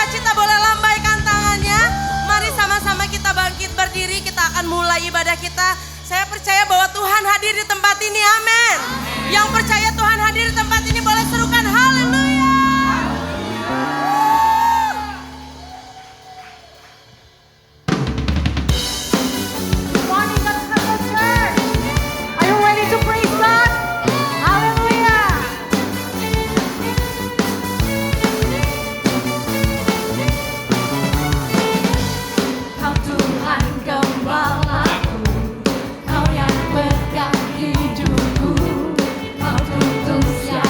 sukacita boleh lambaikan tangannya. Mari sama-sama kita bangkit berdiri, kita akan mulai ibadah kita. Saya percaya bahwa Tuhan hadir di tempat ini, amin. Yang percaya Tuhan hadir di tempat ini boleh serukan haleluya. Morning, God's Temple Church. Are you ready to praise God? Hallelujah. Kau Tuhan gembalaku, Kau yang pegang hidupku, Kau tuntun siapa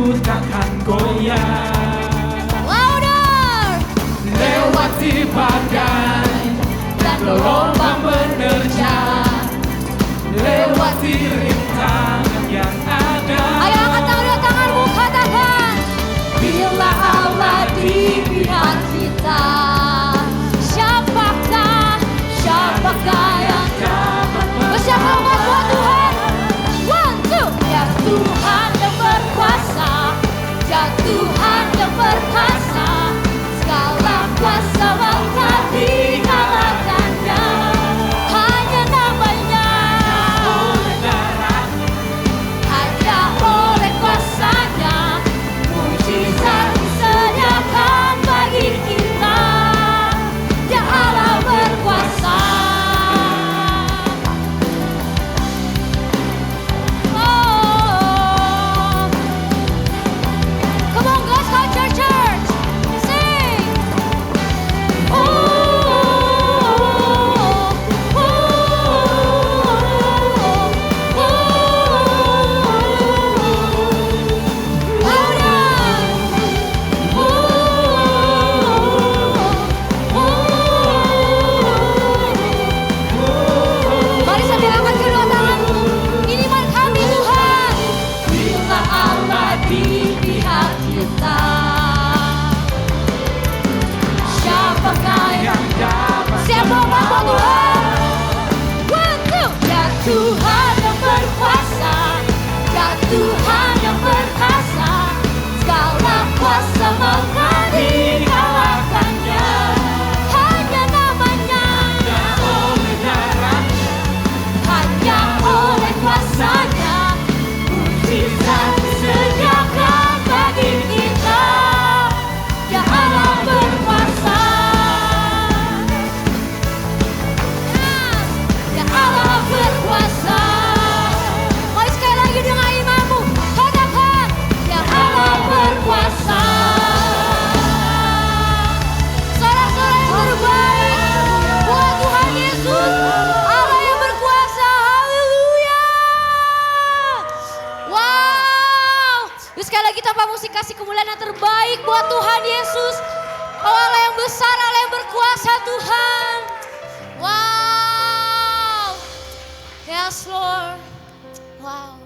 Ku takkan goyah. Louder. Lewati badai dan gelombang menerjang, lewati rintangan yang ada. Ayo angkat kedua tanganmu, katakan. Bila Allah di pihak kita, siapakah yang dapat bersiaplah buat Tuhan. One, two. Ya Tuhan yang berkuasa, ya Tuhan yang perkasa, segala kuasa bangsa dikalahkannya. Hanya namanya, hanya oleh kuasanya, mujizat disediakan bagi kita. Ya Allah berkuasa. Oh, come on, guys, Culture Church, sing. Mari sambil angkat kedua tanganmu. Ini iman kami Tuhan. Bila Allah di pihak kita, siapakah yang dapat? Siapa buat Tuhan? One, two. Ya Tuhan yang berkuasa, ya Tuhan yang perkasa, segala kuasa maka dikalahkannya. Hanya namanya, hanya oleh kuasanya, mujizat disediakan bagi kita. Ya Allah berkuasa. Ya Allah berkuasa. Mari sekali lagi dengan imanmu, katakan. Ya Allah berkuasa. Sorak-sorak yang terbaik buat Tuhan Yesus, Allah yang berkuasa. Haleluya. Wow. Yuk sekali lagi tanpa musik kasih kemuliaan yang terbaik buat Tuhan Yesus. Oh, Allah yang besar, Allah yang berkuasa Tuhan. Wow. Yes Lord. Wow.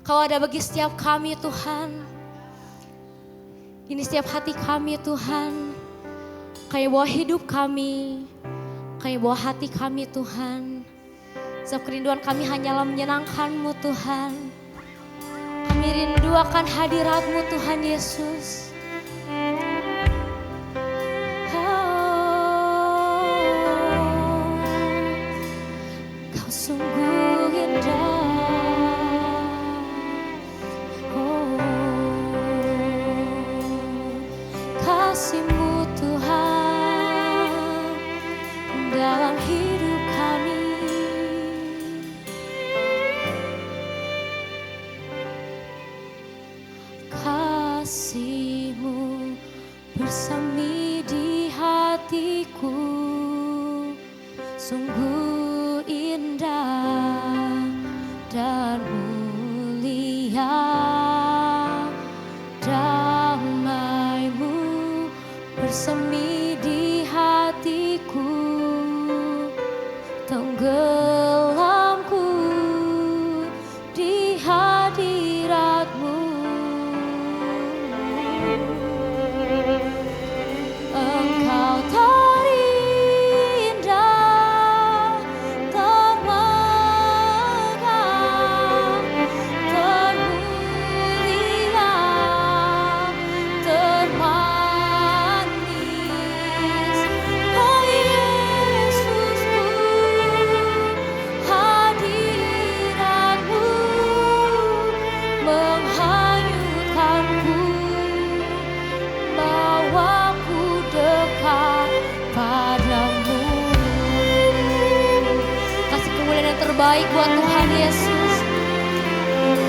Kau ada bagi setiap kami Tuhan. Ini setiap hati kami Tuhan. Kau bawa hidup kami. Kau bawa hati kami Tuhan. Setiap kerinduan kami hanyalah menyenangkan-Mu Tuhan. Kami rindu akan hadirat-Mu Tuhan Yesus. Kau sungguh indah. Kasih-Mu Tuhan dalam hidup kami. Kasih-Mu bersemi di hatiku, sungguh indah dan mulia. Damai-Mu bersemi di hatiku, tenggelamku di hadirat-Mu. Engkau terindah, termegah, termulia, termanis. Oh Yesusku, hadirat-Mu menghanyutkanku, bawaku dekat padamu. Kasih kemuliaan yang terbaik buat Tuhan Yesus.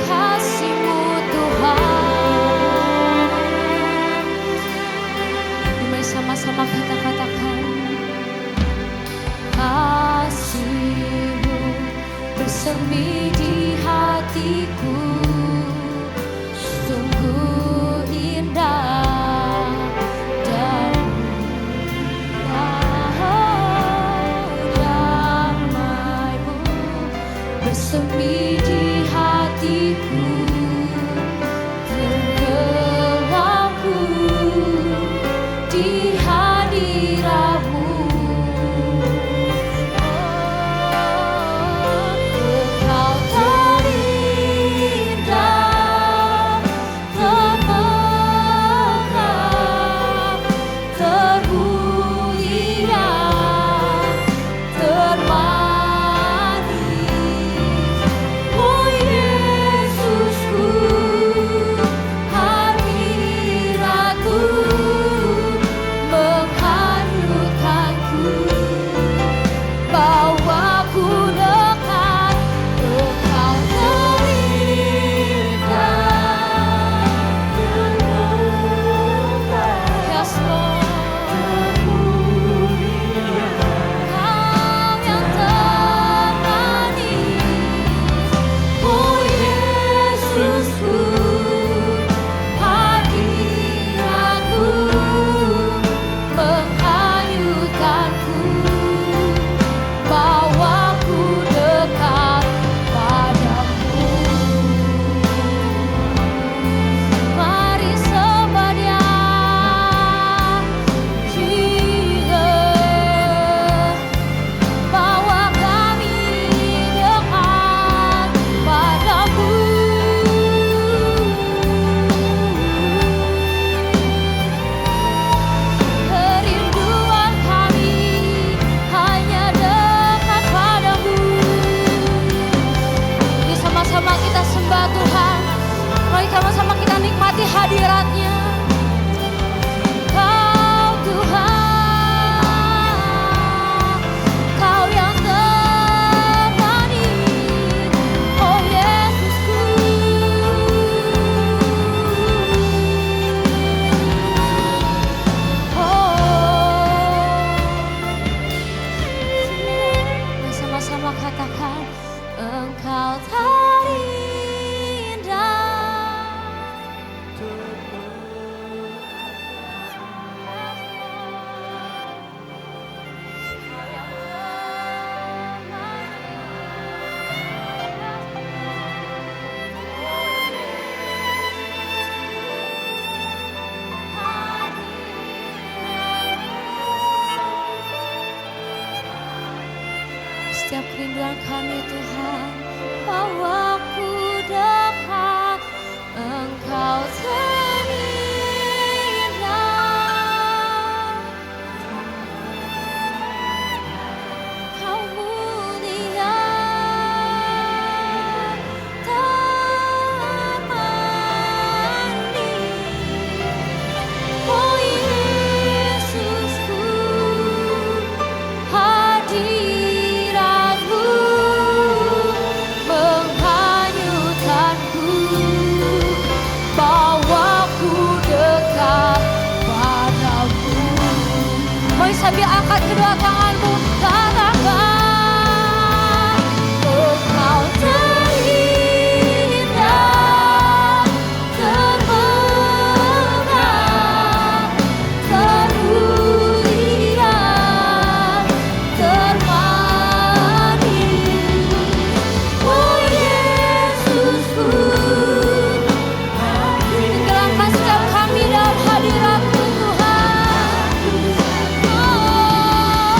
Kasih-Mu Tuhan. Mari sama-sama kita katakan. Kasih-Mu bersemi di hatiku, di hadirat-Mu. Engkau terindah, termegah, termulia, termanis. Oh Yesusku, hadirat-Mu menghanyutkanku, bawaku dekat. Engkau terindah, yes Lord, Kau yang termanis. Oh Yesusku, hadirat-Mu menghanyutkanku, bawaku dekat padamu. Mari sembah Dia, Jesus, bawa kami dekat padamu. Kerinduan kami hanya dekat padamu. Mari sama-sama kita sembah Tuhan. Mari sama-sama kita nikmati hadirat-Nya. Kau Tuhan, Kau yang termanis. Oh Yesusku, Mari sama-sama katakan, Engkau terindah. Setiap kerinduan kami Tuhan, bawaku dekat. Engkau terindah, Kau mulia, termanis. Oh Yesusku, hadirat-Mu menghanyutkanku, bawaku dekat padamu. Mari sambil angkat kedua tanganmu, katakan, Engkau terindah, termegah, termulia, termanis. Oh Yesusku, tenggelamkan setiap kami dalam hadirat-Mu Tuhan. Oh,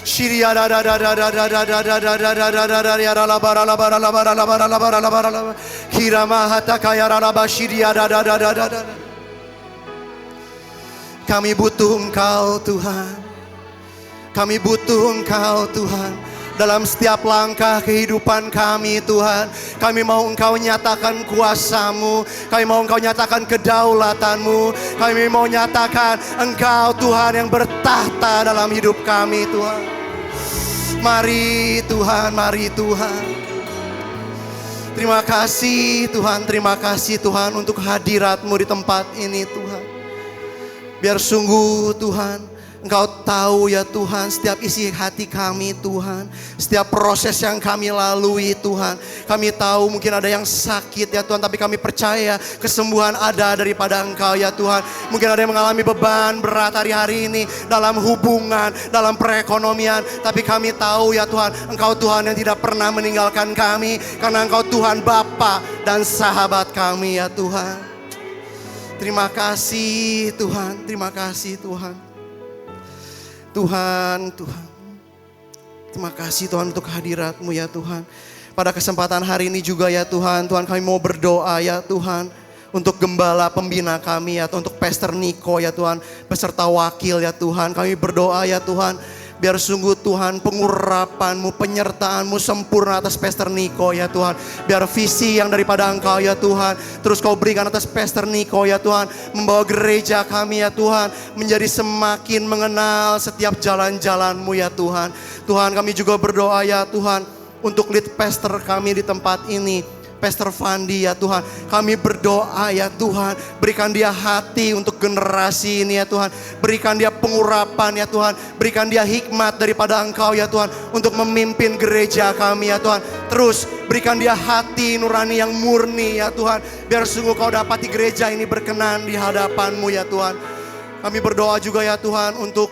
Kami butuh Engkau Tuhan. Kami butuh Engkau Tuhan. Dalam setiap langkah kehidupan kami Tuhan. Kami mau Engkau nyatakan kuasa-Mu. Kami mau Engkau nyatakan kedaulatan-Mu. Kami mau nyatakan Engkau Tuhan yang bertahta dalam hidup kami Tuhan. Mari Tuhan, mari Tuhan. Terima kasih Tuhan untuk hadirat-Mu di tempat ini Tuhan. Biar sungguh Tuhan Engkau tahu ya Tuhan setiap isi hati kami Tuhan. Setiap proses yang kami lalui Tuhan. Kami tahu mungkin ada yang sakit ya Tuhan. Tapi kami percaya kesembuhan ada daripada Engkau ya Tuhan. Mungkin ada yang mengalami beban berat hari-hari ini. Dalam hubungan, dalam perekonomian. Tapi kami tahu ya Tuhan Engkau Tuhan yang tidak pernah meninggalkan kami. Karena Engkau Tuhan Bapa dan sahabat kami ya Tuhan. Terima kasih Tuhan. Terima kasih Tuhan. Tuhan, terima kasih Tuhan untuk hadirat-Mu ya Tuhan. Pada kesempatan hari ini juga ya Tuhan, Tuhan kami mau berdoa ya Tuhan. Untuk gembala pembina kami ya Tuhan, untuk Pastor Niko ya Tuhan, beserta wakil ya Tuhan. Kami berdoa ya Tuhan, biar sungguh Tuhan pengurapan-Mu, penyertaan-Mu sempurna atas Pastor Niko ya Tuhan. Biar visi yang daripada Engkau ya Tuhan, terus Kau berikan atas Pastor Niko ya Tuhan. Membawa gereja kami ya Tuhan, menjadi semakin mengenal setiap jalan-jalan-Mu ya Tuhan. Tuhan kami juga berdoa ya Tuhan, untuk lead pastor kami di tempat ini. Pastor Fandi ya Tuhan, kami berdoa ya Tuhan, berikan dia hati untuk generasi ini ya Tuhan, berikan dia pengurapan ya Tuhan, berikan dia hikmat daripada Engkau ya Tuhan, untuk memimpin gereja kami ya Tuhan. Terus berikan dia hati nurani yang murni ya Tuhan, biar sungguh Kau dapati gereja ini berkenan di hadapan-Mu ya Tuhan. Kami berdoa juga ya Tuhan untuk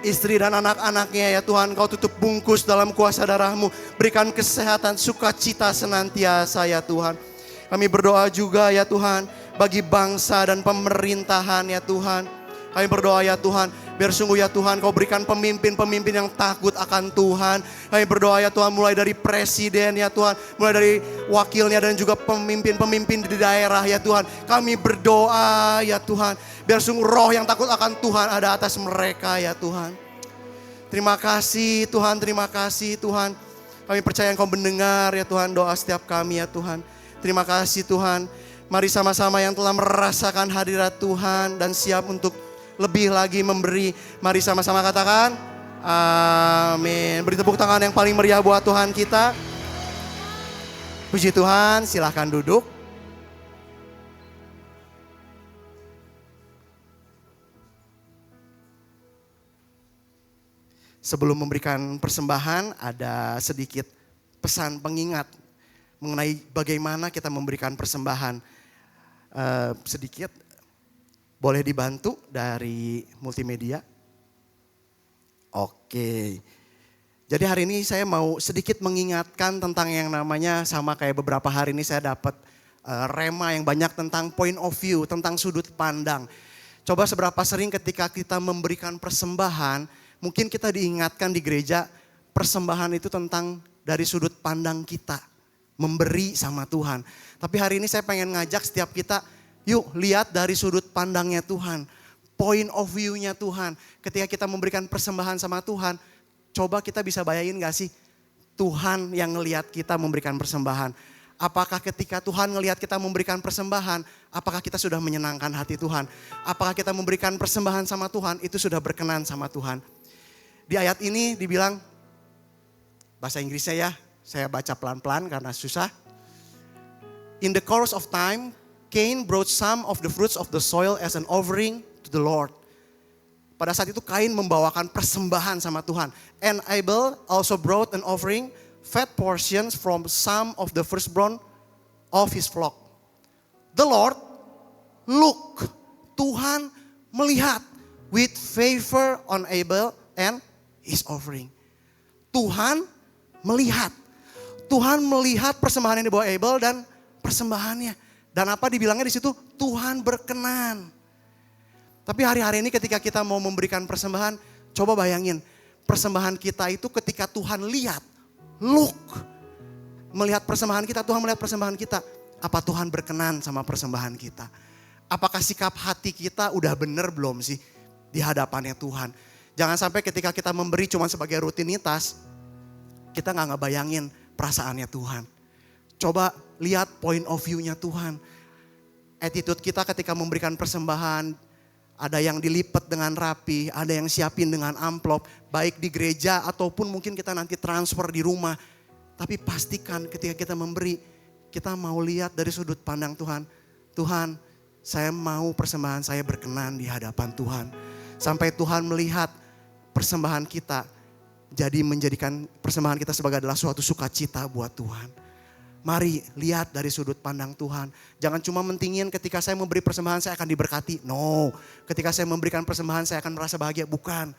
istri dan anak-anaknya ya Tuhan, Kau tutup bungkus dalam kuasa darah-Mu. Berikan kesehatan, sukacita senantiasa ya Tuhan. Kami berdoa juga ya Tuhan, bagi bangsa dan pemerintahan ya Tuhan. Kami berdoa ya Tuhan, biar sungguh ya Tuhan Kau berikan pemimpin-pemimpin yang takut akan Tuhan. Kami berdoa ya Tuhan, mulai dari presiden ya Tuhan, mulai dari wakilnya dan juga pemimpin-pemimpin di daerah ya Tuhan. Kami berdoa ya Tuhan, biar sungguh roh yang takut akan Tuhan ada atas mereka ya Tuhan. Terima kasih Tuhan, terima kasih Tuhan. Kami percaya Engkau mendengar ya Tuhan doa setiap kami ya Tuhan. Terima kasih Tuhan. Mari sama-sama yang telah merasakan hadirat Tuhan dan siap untuk lebih lagi memberi. Mari sama-sama katakan amin. Beri tepuk tangan yang paling meriah buat Tuhan kita. Puji Tuhan, silahkan duduk. Sebelum memberikan persembahan, ada sedikit pesan pengingat mengenai bagaimana kita memberikan persembahan. Sedikit, boleh dibantu dari multimedia? Oke. Jadi hari ini saya mau sedikit mengingatkan tentang yang namanya, sama kayak beberapa hari ini saya dapat rema yang banyak tentang point of view, tentang sudut pandang. Coba seberapa sering ketika kita memberikan persembahan, mungkin kita diingatkan di gereja, persembahan itu tentang dari sudut pandang kita, memberi sama Tuhan. Tapi hari ini saya pengen ngajak setiap kita, yuk lihat dari sudut pandangnya Tuhan, point of view-nya Tuhan. Ketika kita memberikan persembahan sama Tuhan, coba kita bisa bayangin gak sih Tuhan yang ngelihat kita memberikan persembahan. Apakah ketika Tuhan ngelihat kita memberikan persembahan, apakah kita sudah menyenangkan hati Tuhan? Apakah kita memberikan persembahan sama Tuhan, itu sudah berkenan sama Tuhan? Di ayat ini dibilang, bahasa Inggrisnya ya, saya baca pelan-pelan karena susah. In the course of time, Cain brought some of the fruits of the soil as an offering to the Lord. Pada saat itu Kain membawakan persembahan sama Tuhan. And Abel also brought an offering, fat portions from some of the firstborn of his flock. The Lord look, Tuhan melihat with favor on Abel and his offering. Tuhan melihat. Tuhan melihat persembahan yang dibawa Abel dan persembahannya. Dan apa dibilangnya di situ? Tuhan berkenan. Tapi hari-hari ini ketika kita mau memberikan persembahan, coba bayangin persembahan kita itu ketika Tuhan lihat, look, melihat persembahan kita, Tuhan melihat persembahan kita. Apa Tuhan berkenan sama persembahan kita? Apakah sikap hati kita udah bener belum sih di hadapannya Tuhan? Jangan sampai ketika kita memberi cuma sebagai rutinitas, kita gak ngebayangin perasaannya Tuhan. Coba lihat point of view-nya Tuhan. Attitude kita ketika memberikan persembahan, ada yang dilipat dengan rapi, ada yang siapin dengan amplop, baik di gereja ataupun mungkin kita nanti transfer di rumah. Tapi pastikan ketika kita memberi, kita mau lihat dari sudut pandang Tuhan. Tuhan, saya mau persembahan saya berkenan di hadapan Tuhan. Sampai Tuhan melihat persembahan kita, jadi menjadikan persembahan kita sebagai adalah suatu sukacita buat Tuhan. Mari lihat dari sudut pandang Tuhan. Jangan cuma mentingin ketika saya memberi persembahan saya akan diberkati. No, ketika saya memberikan persembahan saya akan merasa bahagia. Bukan.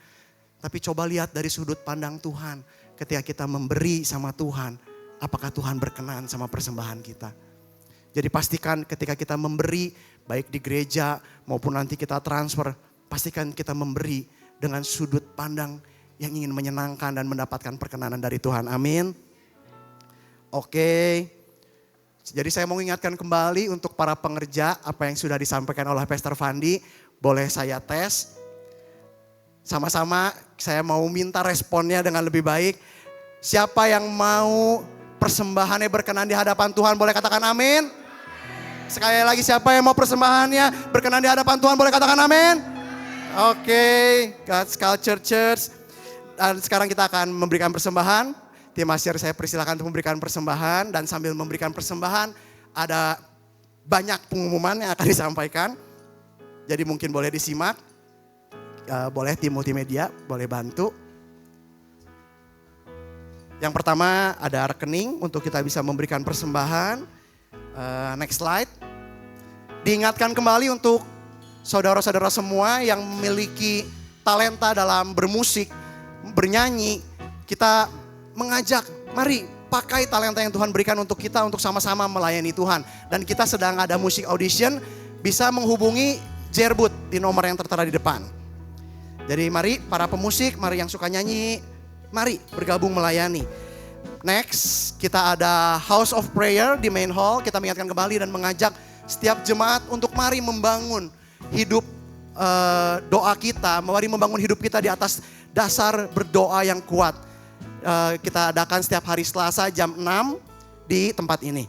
Tapi coba lihat dari sudut pandang Tuhan. Ketika kita memberi sama Tuhan, apakah Tuhan berkenan sama persembahan kita. Jadi pastikan ketika kita memberi, baik di gereja maupun nanti kita transfer, pastikan kita memberi dengan sudut pandang yang ingin menyenangkan dan mendapatkan perkenanan dari Tuhan. Amin. Oke. Jadi saya mau ingatkan kembali untuk para pengerja apa yang sudah disampaikan oleh Pastor Fandi. Boleh saya tes. Sama-sama saya mau minta responnya dengan lebih baik. Siapa yang mau persembahannya berkenan di hadapan Tuhan boleh katakan amin. Sekali lagi siapa yang mau persembahannya berkenan di hadapan Tuhan boleh katakan amin. Oke, God's Culture Church. Dan sekarang kita akan memberikan persembahan. Tim Asyir saya persilakan untuk memberikan persembahan. Dan sambil memberikan persembahan ada banyak pengumuman yang akan disampaikan. Jadi mungkin boleh disimak. Boleh tim multimedia, boleh bantu. Yang pertama ada rekening untuk kita bisa memberikan persembahan. Next slide. Diingatkan kembali untuk saudara-saudara semua yang memiliki talenta dalam bermusik, bernyanyi. Kita mengajak, mari pakai talenta yang Tuhan berikan untuk kita untuk sama-sama melayani Tuhan. Dan kita sedang ada musik audition, bisa menghubungi Jerbut di nomor yang tertera di depan. Jadi mari para pemusik, mari yang suka nyanyi, mari bergabung melayani. Next, kita ada House of Prayer di main hall. Kita mengingatkan kembali dan mengajak setiap jemaat untuk mari membangun hidup doa kita. Mari membangun hidup kita di atas dasar berdoa yang kuat. Kita adakan setiap hari Selasa jam 6 di tempat ini.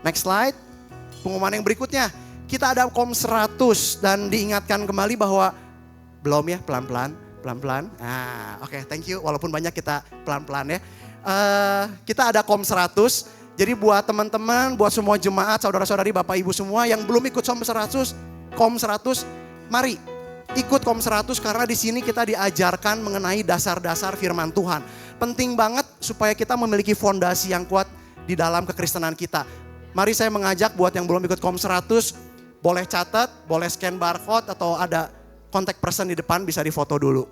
Next slide. Pengumuman yang berikutnya. Kita ada KOM 100 dan diingatkan kembali bahwa belum ya, pelan-pelan. Oke, thank you. Walaupun banyak kita pelan-pelan ya. Kita ada KOM 100. Jadi buat teman-teman, buat semua jemaat, saudara-saudari, Bapak Ibu semua yang belum ikut KOM 100, mari ikut KOM 100 karena di sini kita diajarkan mengenai dasar-dasar firman Tuhan. Penting banget supaya kita memiliki fondasi yang kuat di dalam kekristenan kita. Mari saya mengajak buat yang belum ikut KOM 100, boleh catat, boleh scan barcode atau ada kontak person di depan bisa difoto dulu.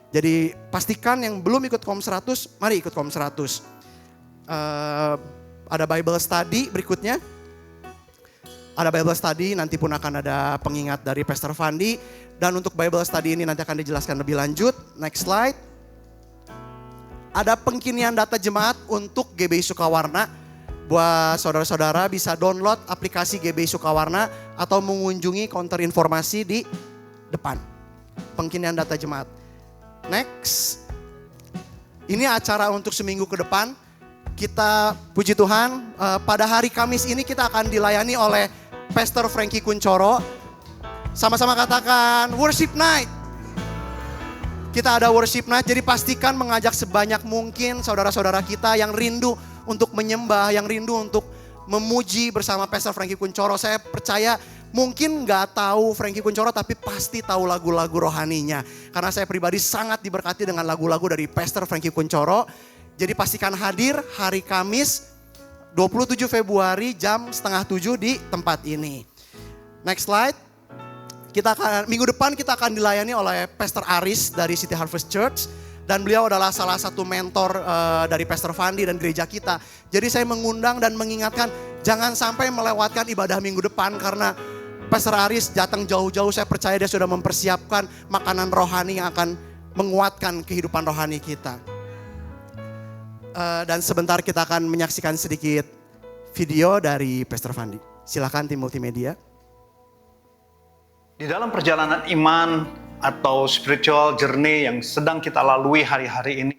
Jadi pastikan yang belum ikut KOM 100, mari ikut KOM 100. Ada Bible study berikutnya. Ada Bible study, nanti pun akan ada pengingat dari Pastor Fandi. Dan untuk Bible study ini nanti akan dijelaskan lebih lanjut. Next slide. Ada pengkinian data jemaat untuk GBI Sukawarna. Buat saudara-saudara bisa download aplikasi GBI Sukawarna atau mengunjungi counter informasi di depan. Pengkinian data jemaat. Next. Ini acara untuk seminggu ke depan. Kita puji Tuhan pada hari Kamis ini kita akan dilayani oleh Pastor Frankie Kuncoro. Sama-sama katakan worship night. Kita ada worship night, jadi pastikan mengajak sebanyak mungkin saudara-saudara kita yang rindu untuk menyembah, yang rindu untuk memuji bersama Pastor Frankie Kuncoro. Saya percaya mungkin gak tahu Frankie Kuncoro tapi pasti tahu lagu-lagu rohaninya. Karena saya pribadi sangat diberkati dengan lagu-lagu dari Pastor Frankie Kuncoro. Jadi pastikan hadir hari Kamis 27 Februari jam 6:30 di tempat ini. Next slide. Minggu depan kita akan dilayani oleh Pastor Aris dari City Harvest Church. Dan beliau adalah salah satu mentor dari Pastor Fandi dan gereja kita. Jadi saya mengundang dan mengingatkan jangan sampai melewatkan ibadah minggu depan. Karena Pastor Aris datang jauh-jauh, saya percaya dia sudah mempersiapkan makanan rohani yang akan menguatkan kehidupan rohani kita. Dan sebentar kita akan menyaksikan sedikit video dari Pastor Fandi. Silakan tim multimedia. Di dalam perjalanan iman atau spiritual journey yang sedang kita lalui hari-hari ini,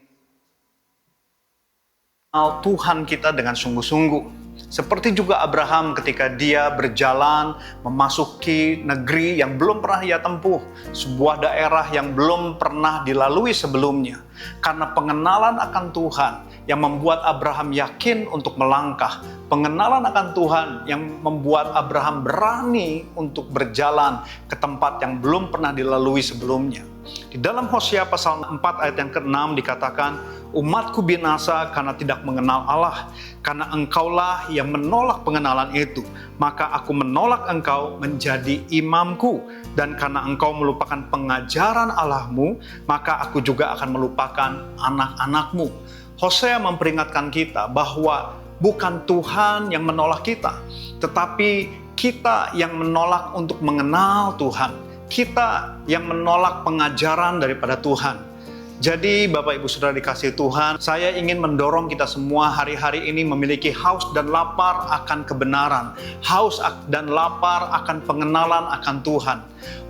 Tuhan kita dengan sungguh-sungguh. Seperti juga Abraham ketika dia berjalan memasuki negeri yang belum pernah ia tempuh, sebuah daerah yang belum pernah dilalui sebelumnya. Karena pengenalan akan Tuhan yang membuat Abraham yakin untuk melangkah. Pengenalan akan Tuhan yang membuat Abraham berani untuk berjalan ke tempat yang belum pernah dilalui sebelumnya. Di dalam Hosea pasal 4 ayat yang ke-6 dikatakan, umatku binasa karena tidak mengenal Allah, karena engkaulah yang menolak pengenalan itu. Maka aku menolak engkau menjadi imamku, dan karena engkau melupakan pengajaran Allahmu, maka aku juga akan melupakan anak-anakmu. Hosea memperingatkan kita bahwa bukan Tuhan yang menolak kita, tetapi kita yang menolak untuk mengenal Tuhan. Kita yang menolak pengajaran daripada Tuhan. Jadi Bapak Ibu Saudara dikasihi Tuhan, saya ingin mendorong kita semua hari-hari ini memiliki haus dan lapar akan kebenaran, haus dan lapar akan pengenalan akan Tuhan.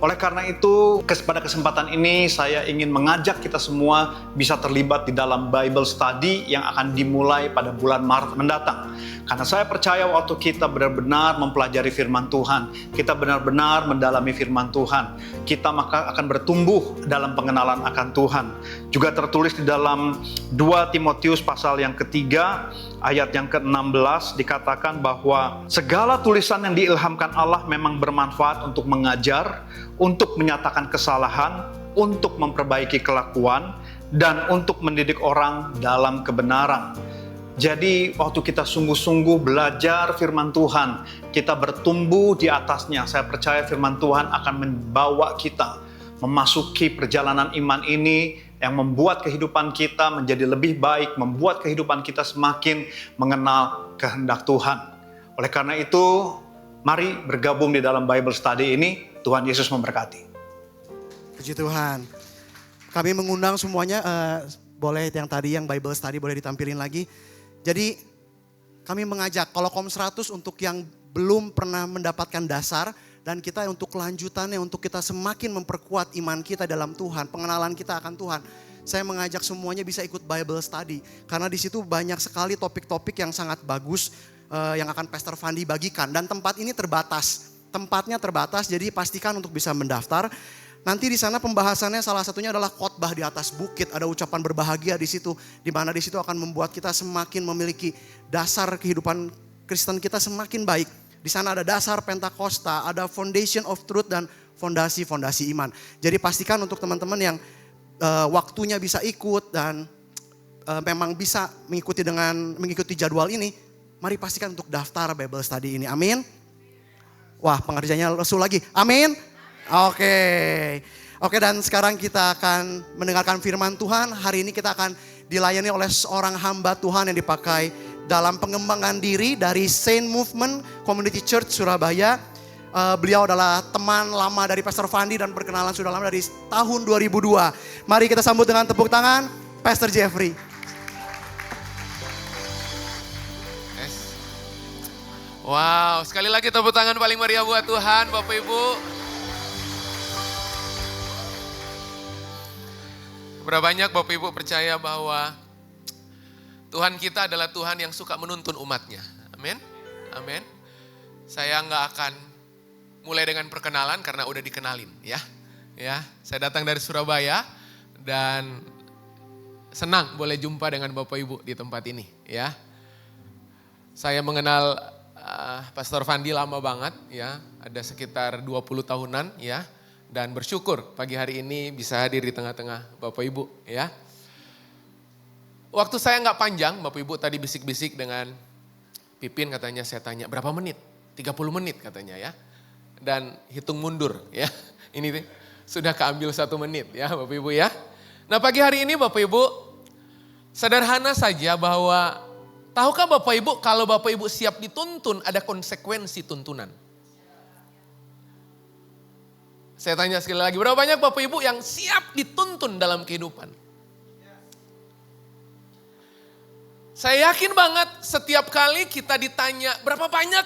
Oleh karena itu, pada kesempatan ini saya ingin mengajak kita semua bisa terlibat di dalam Bible Study yang akan dimulai pada bulan Maret mendatang. Karena saya percaya waktu kita benar-benar mempelajari firman Tuhan, kita benar-benar mendalami firman Tuhan, kita maka akan bertumbuh dalam pengenalan akan Tuhan. Juga tertulis di dalam 2 Timotius pasal yang ketiga, ayat yang ke-16 dikatakan bahwa segala tulisan yang diilhamkan Allah memang bermanfaat untuk mengajar, untuk menyatakan kesalahan, untuk memperbaiki kelakuan, dan untuk mendidik orang dalam kebenaran. Jadi waktu kita sungguh-sungguh belajar firman Tuhan, kita bertumbuh di atasnya. Saya percaya firman Tuhan akan membawa kita memasuki perjalanan iman ini yang membuat kehidupan kita menjadi lebih baik, membuat kehidupan kita semakin mengenal kehendak Tuhan. Oleh karena itu, mari bergabung di dalam Bible Study ini. Tuhan Yesus memberkati. Puji Tuhan. Kami mengundang semuanya, boleh yang tadi yang Bible Study boleh ditampilin lagi. Jadi kami mengajak Kolokom 100 untuk yang belum pernah mendapatkan dasar, dan kita untuk kelanjutannya, untuk kita semakin memperkuat iman kita dalam Tuhan, pengenalan kita akan Tuhan. Saya mengajak semuanya bisa ikut Bible Study, karena di situ banyak sekali topik-topik yang sangat bagus yang akan Pastor Fandi bagikan. Dan tempat ini terbatas, tempatnya terbatas, jadi pastikan untuk bisa mendaftar. Nanti di sana pembahasannya salah satunya adalah khotbah di atas bukit, ada ucapan berbahagia di situ, di mana di situ akan membuat kita semakin memiliki dasar kehidupan Kristen kita semakin baik. Di sana ada dasar Pentakosta, ada foundation of truth dan fondasi-fondasi iman. Jadi pastikan untuk teman-teman yang waktunya bisa ikut dan memang bisa mengikuti jadwal ini, mari pastikan untuk daftar Bible Study ini. Amin. Wah, pengerjanya lesu lagi. Amin. Oke, dan sekarang kita akan mendengarkan firman Tuhan. Hari ini kita akan dilayani oleh seorang hamba Tuhan yang dipakai dalam pengembangan diri dari Saint Movement Community Church Surabaya. Beliau adalah teman lama dari Pastor Fandi dan berkenalan sudah lama dari tahun 2002. Mari kita sambut dengan tepuk tangan Pastor Jeffrey. Wow, sekali lagi tepuk tangan paling meriah buat Tuhan, Bapak Ibu. Berapa banyak Bapak Ibu percaya bahwa Tuhan kita adalah Tuhan yang suka menuntun umatnya. Amin. Amin. Saya nggak akan mulai dengan perkenalan karena udah dikenalin ya. Ya, saya datang dari Surabaya dan senang boleh jumpa dengan Bapak Ibu di tempat ini ya. Saya mengenal Pastor Fandi lama banget ya, ada sekitar 20 tahunan ya. Dan bersyukur pagi hari ini bisa hadir di tengah-tengah Bapak Ibu ya. Waktu saya nggak panjang, Bapak Ibu tadi bisik-bisik dengan Pipin katanya, saya tanya berapa menit? 30 menit katanya ya. Dan hitung mundur ya. Ini sudah keambil 1 menit ya Bapak Ibu ya. Nah pagi hari ini Bapak Ibu, sederhana saja bahwa tahukah Bapak Ibu kalau Bapak Ibu siap dituntun ada konsekuensi tuntunan. Saya tanya sekali lagi, berapa banyak Bapak Ibu yang siap dituntun dalam kehidupan? Saya yakin banget setiap kali kita ditanya berapa banyak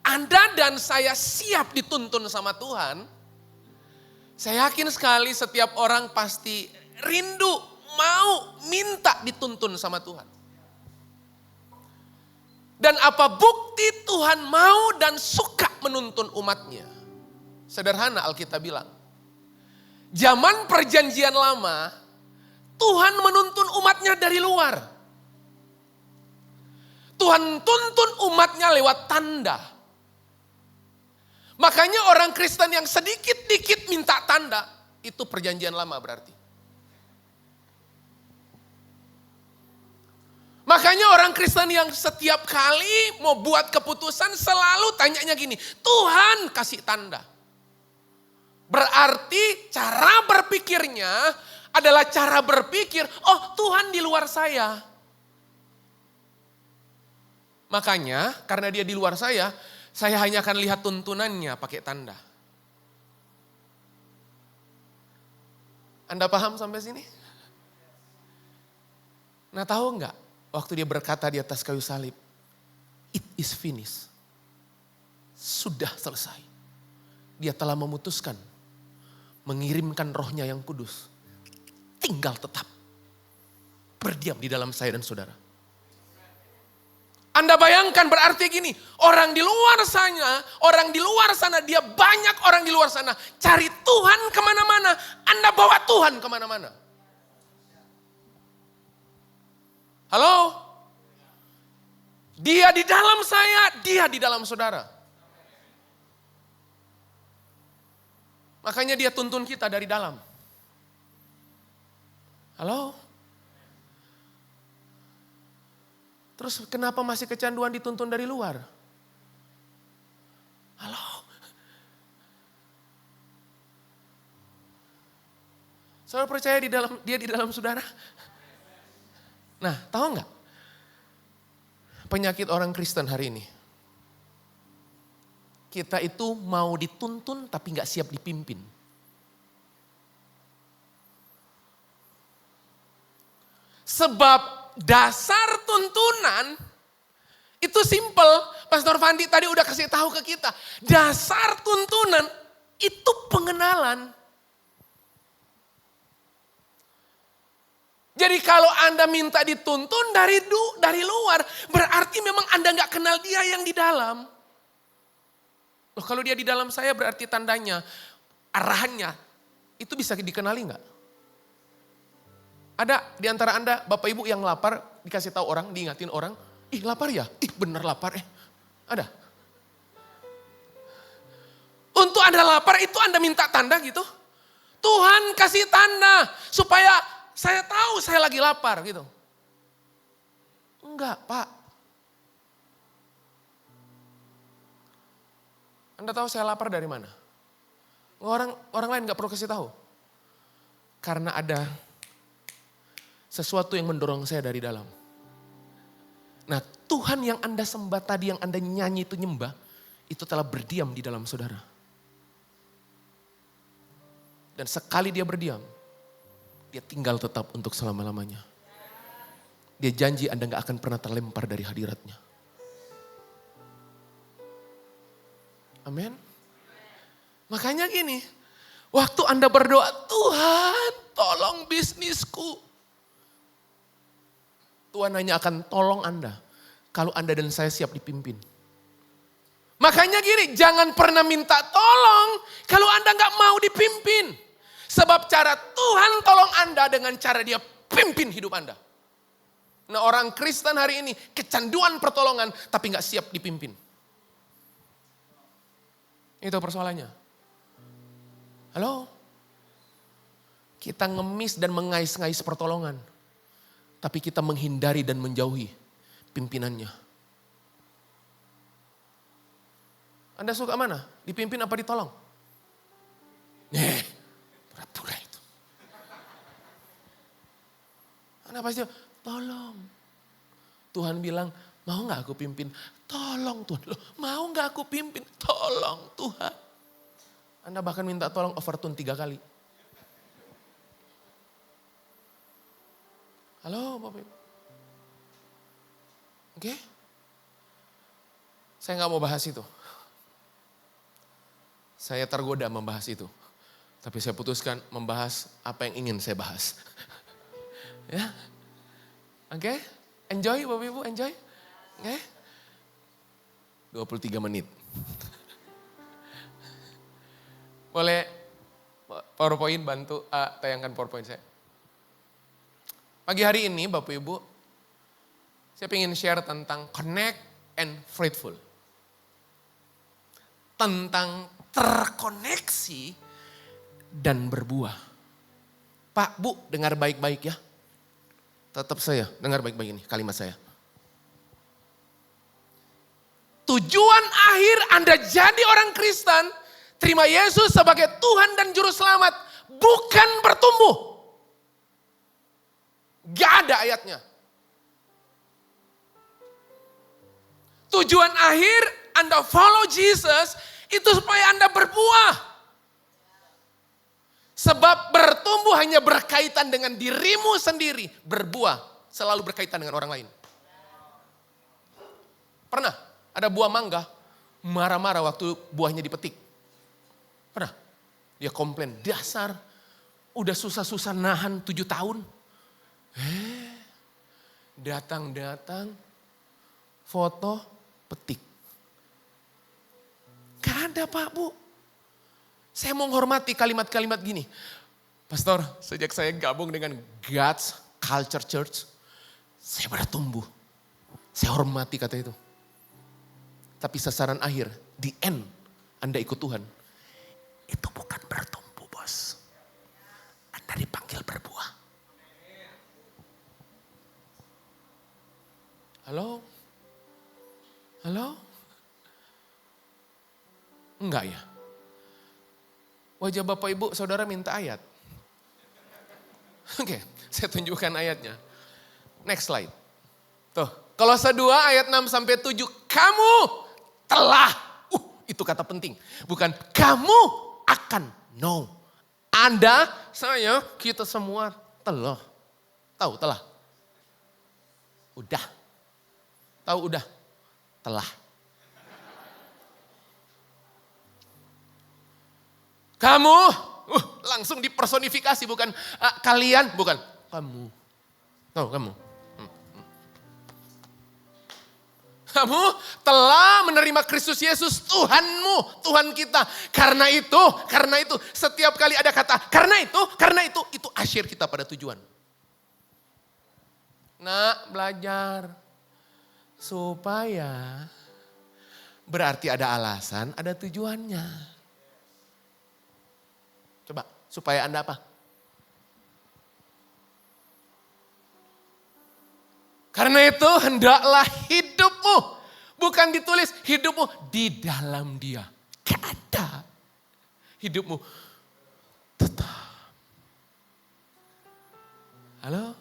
Anda dan saya siap dituntun sama Tuhan. Saya yakin sekali setiap orang pasti rindu, mau, minta dituntun sama Tuhan. Dan apa bukti Tuhan mau dan suka menuntun umatnya? Sederhana Alkitab bilang. Zaman perjanjian lama, Tuhan menuntun umatnya dari luar. Tuhan tuntun umatnya lewat tanda. Makanya orang Kristen yang sedikit-dikit minta tanda, itu perjanjian lama berarti. Makanya orang Kristen yang setiap kali mau buat keputusan selalu tanyanya gini, Tuhan kasih tanda. Berarti cara berpikirnya adalah cara berpikir, oh Tuhan di luar saya. Makanya karena dia di luar saya hanya akan lihat tuntunannya pakai tanda. Anda paham sampai sini? Nah tahu nggak waktu dia berkata di atas kayu salib, it is finished. Sudah selesai. Dia telah memutuskan mengirimkan rohnya yang kudus. Tinggal tetap berdiam di dalam saya dan saudara. Anda bayangkan berarti gini, orang di luar sana, dia banyak orang di luar sana. Cari Tuhan kemana-mana, Anda bawa Tuhan kemana-mana. Halo? Dia di dalam saya, dia di dalam saudara. Makanya dia tuntun kita dari dalam. Halo? Terus kenapa masih kecanduan dituntun dari luar? Halo? Saudara percaya dia di dalam saudara? Nah, tahu nggak? Penyakit orang Kristen hari ini. Kita itu mau dituntun tapi nggak siap dipimpin. Sebab dasar tuntunan itu simple. Pastor Fandi tadi udah kasih tahu ke kita. Dasar tuntunan itu pengenalan. Jadi kalau Anda minta dituntun dari luar, berarti memang Anda nggak kenal dia yang di dalam. Loh, kalau dia di dalam saya berarti tandanya, arahannya, itu bisa dikenali nggak? Ada di antara Anda, Bapak Ibu yang lapar, dikasih tahu orang, diingatin orang, ih lapar ya? Ih bener lapar Ada. Untuk Anda lapar itu Anda minta tanda gitu. Tuhan kasih tanda supaya saya tahu saya lagi lapar gitu. Enggak Pak. Anda tahu saya lapar dari mana? Orang lain gak perlu kasih tahu. Karena ada sesuatu yang mendorong saya dari dalam. Nah Tuhan yang Anda sembah tadi, yang Anda nyanyi itu nyembah, itu telah berdiam di dalam saudara. Dan sekali dia berdiam, dia tinggal tetap untuk selama-lamanya. Dia janji Anda gak akan pernah terlempar dari hadiratnya. Amin. Makanya gini, waktu Anda berdoa, Tuhan tolong bisnisku. Tuhan hanya akan tolong Anda kalau Anda dan saya siap dipimpin. Makanya gini, jangan pernah minta tolong kalau Anda gak mau dipimpin. Sebab cara Tuhan tolong Anda dengan cara dia pimpin hidup Anda. Nah orang Kristen hari ini kecanduan pertolongan tapi gak siap dipimpin. Itu persoalannya. Halo? Kita ngemis dan mengais-ngais pertolongan. Tapi kita menghindari dan menjauhi pimpinannya. Anda suka mana? Dipimpin apa ditolong? Pura-pura itu. Anda pasti, tolong. Tuhan bilang, mau gak aku pimpin? Tolong Tuhan. Loh, mau gak aku pimpin? Tolong Tuhan. Anda bahkan minta tolong overtune 3 kali. Halo Bapak Ibu. Oke? Saya nggak mau bahas itu. Saya tergoda membahas itu. Tapi saya putuskan membahas apa yang ingin saya bahas. Ya? Oke? Enjoy Bapak Ibu, enjoy. Oke? 23 menit. Boleh PowerPoint bantu tayangkan PowerPoint saya. Pagi hari ini Bapak Ibu, saya ingin share tentang connect and fruitful. Tentang terkoneksi dan berbuah. Pak, Bu, dengar baik-baik ya. Tetap saya, dengar baik-baik ini kalimat saya. Tujuan akhir Anda jadi orang Kristen, terima Yesus sebagai Tuhan dan Juru Selamat, bukan bertumbuh. Gak ada ayatnya. Tujuan akhir Anda follow Jesus, itu supaya Anda berbuah. Sebab bertumbuh hanya berkaitan dengan dirimu sendiri. Berbuah selalu berkaitan dengan orang lain. Pernah ada buah mangga, marah-marah waktu buahnya dipetik. Pernah? Dia komplain, dasar udah susah-susah nahan 7 tahun. Datang-datang, foto, petik. Gak ada Pak Bu. Saya menghormati kalimat-kalimat gini. Pastor, sejak saya gabung dengan God's Culture Church, saya bertumbuh. Saya hormati kata itu. Tapi sasaran akhir, di end, Anda ikut Tuhan. Itu bukan bertumbuh bos. Anda dipanggil berbuah. Halo? Halo? Enggak ya? Wajah Bapak Ibu Saudara minta ayat. Oke, saya tunjukkan ayatnya. Next slide. Tuh, Kolose 2 ayat 6 sampai 7. Kamu telah, itu kata penting. Bukan kamu akan, no. Anda, saya, kita semua telah. Tahu telah? Udah. Tahu udah? Telah. Kamu, langsung dipersonifikasi, bukan kalian, bukan kamu. Tahu kamu. Kamu telah menerima Kristus Yesus Tuhanmu, Tuhan kita. Karena itu, setiap kali ada kata karena itu asyir kita pada tujuan. Nak, belajar supaya berarti ada alasan, ada tujuannya. Coba, supaya Anda apa? Karena itu hendaklah hidupmu, bukan ditulis hidupmu di dalam Dia. Gak ada. Hidupmu tetap. Halo?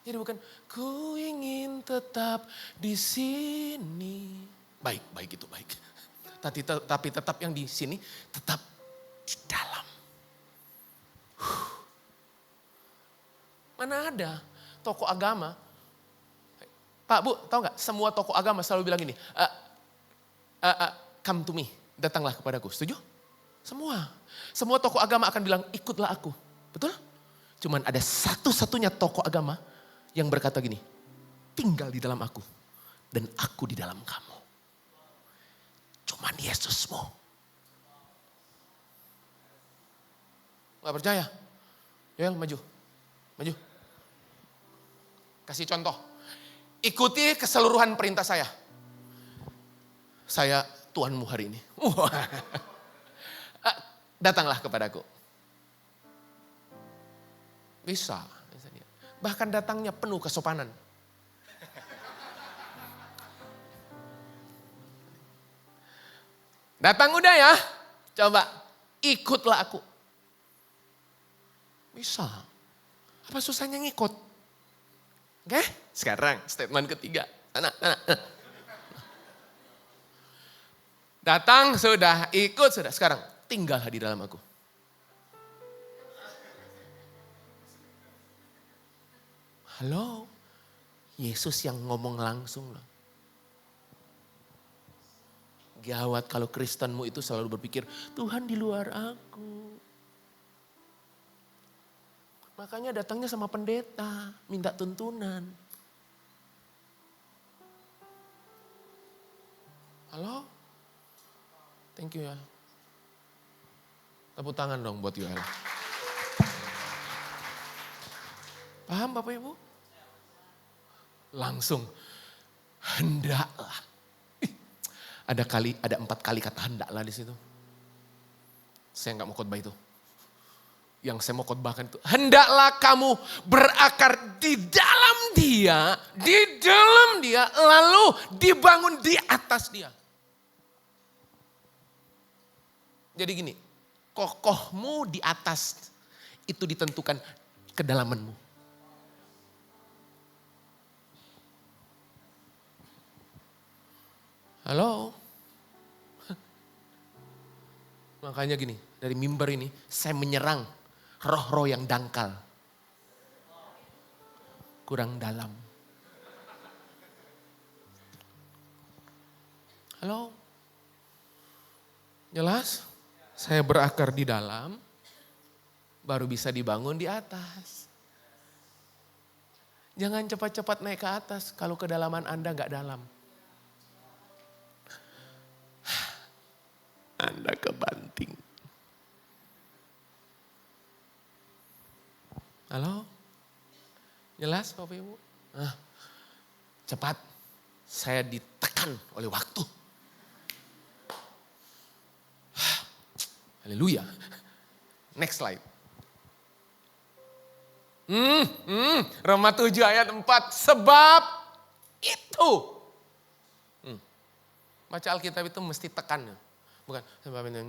Jadi bukan ku ingin tetap di sini. Baik itu baik. Tapi tetap yang di sini, tetap di dalam. Mana ada tokoh agama. Pak, Bu, tahu nggak? Semua tokoh agama selalu bilang gini, come to me, datanglah kepadaku. Setuju? Semua tokoh agama akan bilang, ikutlah aku. Betul? Cuman ada satu-satunya tokoh agama yang berkata gini, tinggal di dalam aku dan aku di dalam kamu. Cuman Yesusmu. Gak percaya? Yoel, maju. Kasih contoh. Ikuti keseluruhan perintah saya. Saya Tuhanmu hari ini. Datanglah kepadaku. Bisa. Bahkan datangnya penuh kesopanan. Datang udah ya, coba ikutlah aku. Bisa. Apa susahnya ngikut? Oke, sekarang statement ketiga. Sana. Datang sudah, ikut sudah. Sekarang tinggallah di dalam aku. Halo, Yesus yang ngomong langsung loh. Gawat kalau Kristenmu itu selalu berpikir, Tuhan di luar aku. Makanya datangnya sama pendeta, minta tuntunan. Halo? Thank you ya. Tepuk tangan dong buat Yoel. Paham Bapak Ibu? Langsung, hendaklah. Ada 4 kali kata hendaklah di situ. Saya nggak mau khotbah itu. Yang saya mau khotbahkan itu, hendaklah kamu berakar di dalam dia, lalu dibangun di atas dia. Jadi gini, kokohmu di atas itu ditentukan kedalamanmu. Halo? Makanya gini, dari mimbar ini saya menyerang roh-roh yang dangkal. Kurang dalam. Halo? Jelas? Saya berakar di dalam, baru bisa dibangun di atas. Jangan cepat-cepat naik ke atas kalau kedalaman Anda nggak dalam. Anda kebanting. Halo? Jelas Bapak Ibu? Cepat, saya ditekan oleh waktu. Haleluya. Next slide. Roma 7 ayat 4. Sebab itu. Baca Alkitab itu mesti tekan. Bukan sebab itu.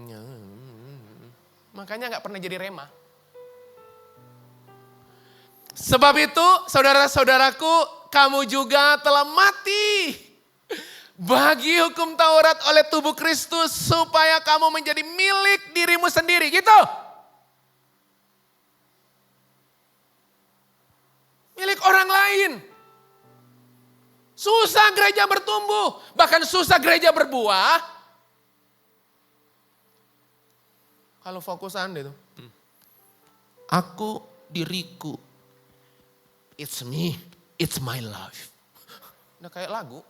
Makanya gak pernah jadi rema. Sebab itu saudara-saudaraku, kamu juga telah mati bagi hukum Taurat oleh tubuh Kristus supaya kamu menjadi milik dirimu sendiri. Gitu. Milik orang lain. Susah gereja bertumbuh, bahkan susah gereja berbuah. Kalau fokus Anda itu, aku, diriku, it's me, it's my life. Udah kayak lagu.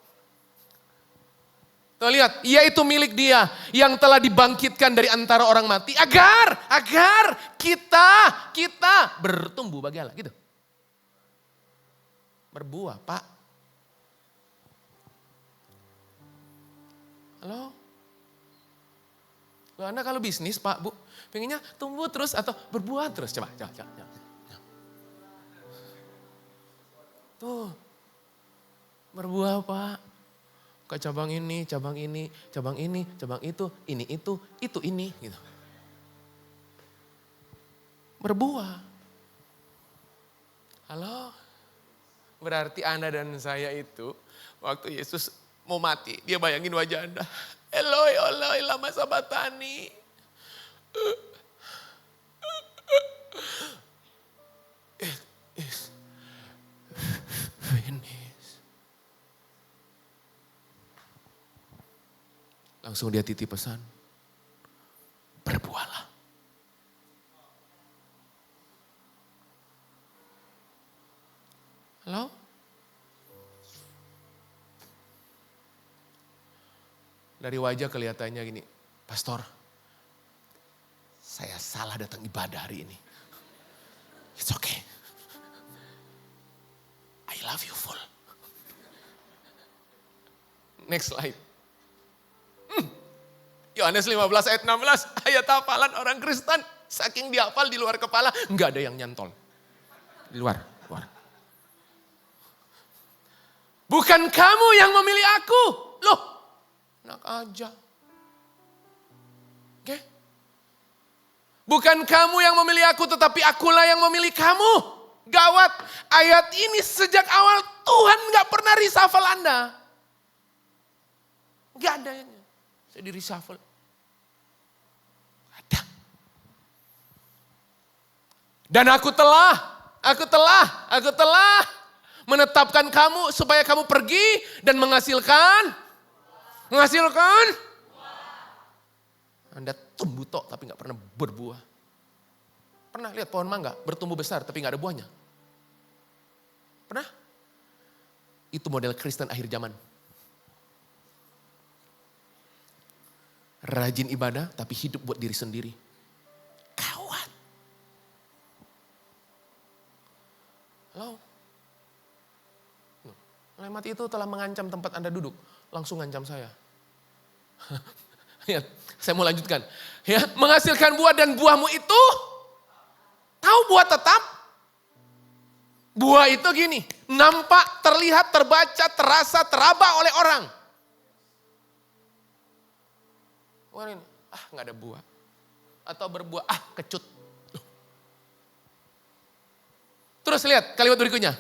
Tuh lihat, ia itu milik dia yang telah dibangkitkan dari antara orang mati. Agar kita bertumbuh bagi Allah. Gitu. Berbuah Pak. Halo? Loh, Anda kalau bisnis Pak, Bu, pengennya tumbuh terus atau berbuah terus? Coba. Tuh, berbuah Pak. Ke cabang ini, cabang itu, ini itu ini. Gitu. Berbuah. Halo? Berarti Anda dan saya itu, waktu Yesus mau mati, dia bayangin wajah Anda. Eloi, Eloi, lama sabatani. It is finished. Langsung dia titip pesan. Berbuahlah. Halo? Dari wajah kelihatannya gini, Pastor, saya salah datang ibadah hari ini. It's okay. I love you full. Next slide. Yohanes 15 ayat 16, ayat hafalan orang Kristen. Saking dihafal di luar kepala, enggak ada yang nyantol. Di luar. Bukan kamu yang memilih aku. Loh, enak aja. Oke? Bukan kamu yang memilih aku, tetapi akulah yang memilih kamu. Gawat, ayat ini sejak awal Tuhan gak pernah reshuffle Anda. Gak ada yang. Saya di reshuffle. Ada. Dan aku telah menetapkan kamu supaya kamu pergi dan menghasilkan. Anda tumbuh tok tapi gak pernah berbuah. Pernah lihat pohon mangga bertumbuh besar tapi gak ada buahnya? Pernah? Itu model Kristen akhir zaman. Rajin ibadah tapi hidup buat diri sendiri. Kawat. Halo? Mati itu telah mengancam tempat Anda duduk. Langsung ngancam saya. Ya, saya mau lanjutkan. Ya, menghasilkan buah dan buahmu itu. Tahu buah tetap? Buah itu gini. Nampak, terlihat, terbaca, terasa, teraba oleh orang. Bukan ini, gak ada buah. Atau berbuah, kecut. Terus lihat kalimat berikutnya.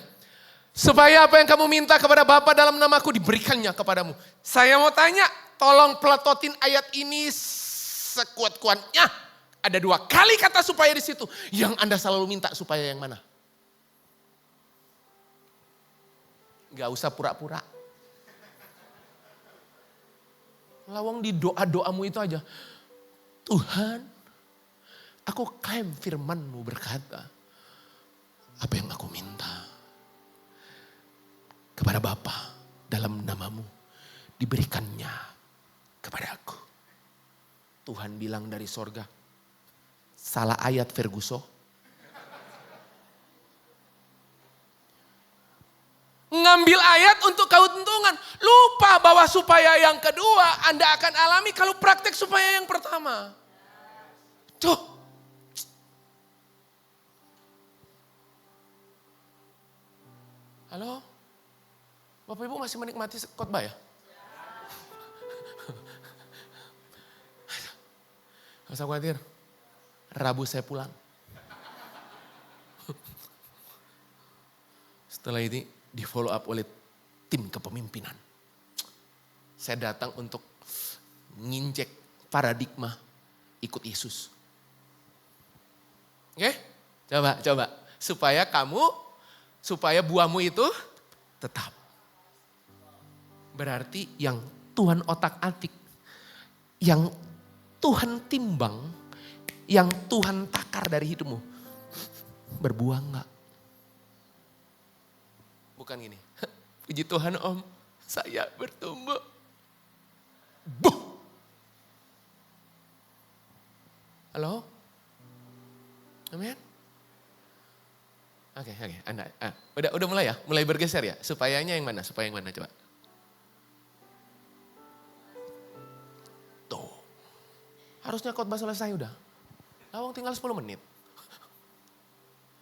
Supaya apa yang kamu minta kepada Bapa dalam namaku diberikannya kepadamu. Saya mau tanya, tolong peletotin ayat ini sekuat-kuatnya. Ada 2 kali kata supaya di situ. Yang Anda selalu minta supaya yang mana? Gak usah pura-pura. Lawang di doa-doamu itu aja. Tuhan, aku klaim firman-Mu berkata, apa yang aku minta kepada Bapa dalam namamu diberikannya kepada aku. Tuhan bilang dari sorga, salah ayat Ferguson. Ngambil ayat untuk keuntungan. Lupa bahwa supaya yang kedua Anda akan alami kalau praktek supaya yang pertama. Tuh. Halo? Bapak Ibu masih menikmati khotbah ya? Gak usah khawatir. Rabu saya pulang. Setelah ini di follow up oleh tim kepemimpinan. Saya datang untuk nginjek paradigma ikut Yesus. Oke? Coba. Supaya buahmu itu tetap. Berarti yang Tuhan otak-atik, yang Tuhan timbang, yang Tuhan takar dari hidupmu, berbuah enggak? Bukan gini, puji Tuhan Om, saya bertumbuh. Buh! Halo? Amin? Oke, Anda, udah mulai ya? Mulai bergeser ya? Supayanya yang mana? Supaya yang mana coba? Tuh. Harusnya khotbah selesai udah. Lawang tinggal 10 menit.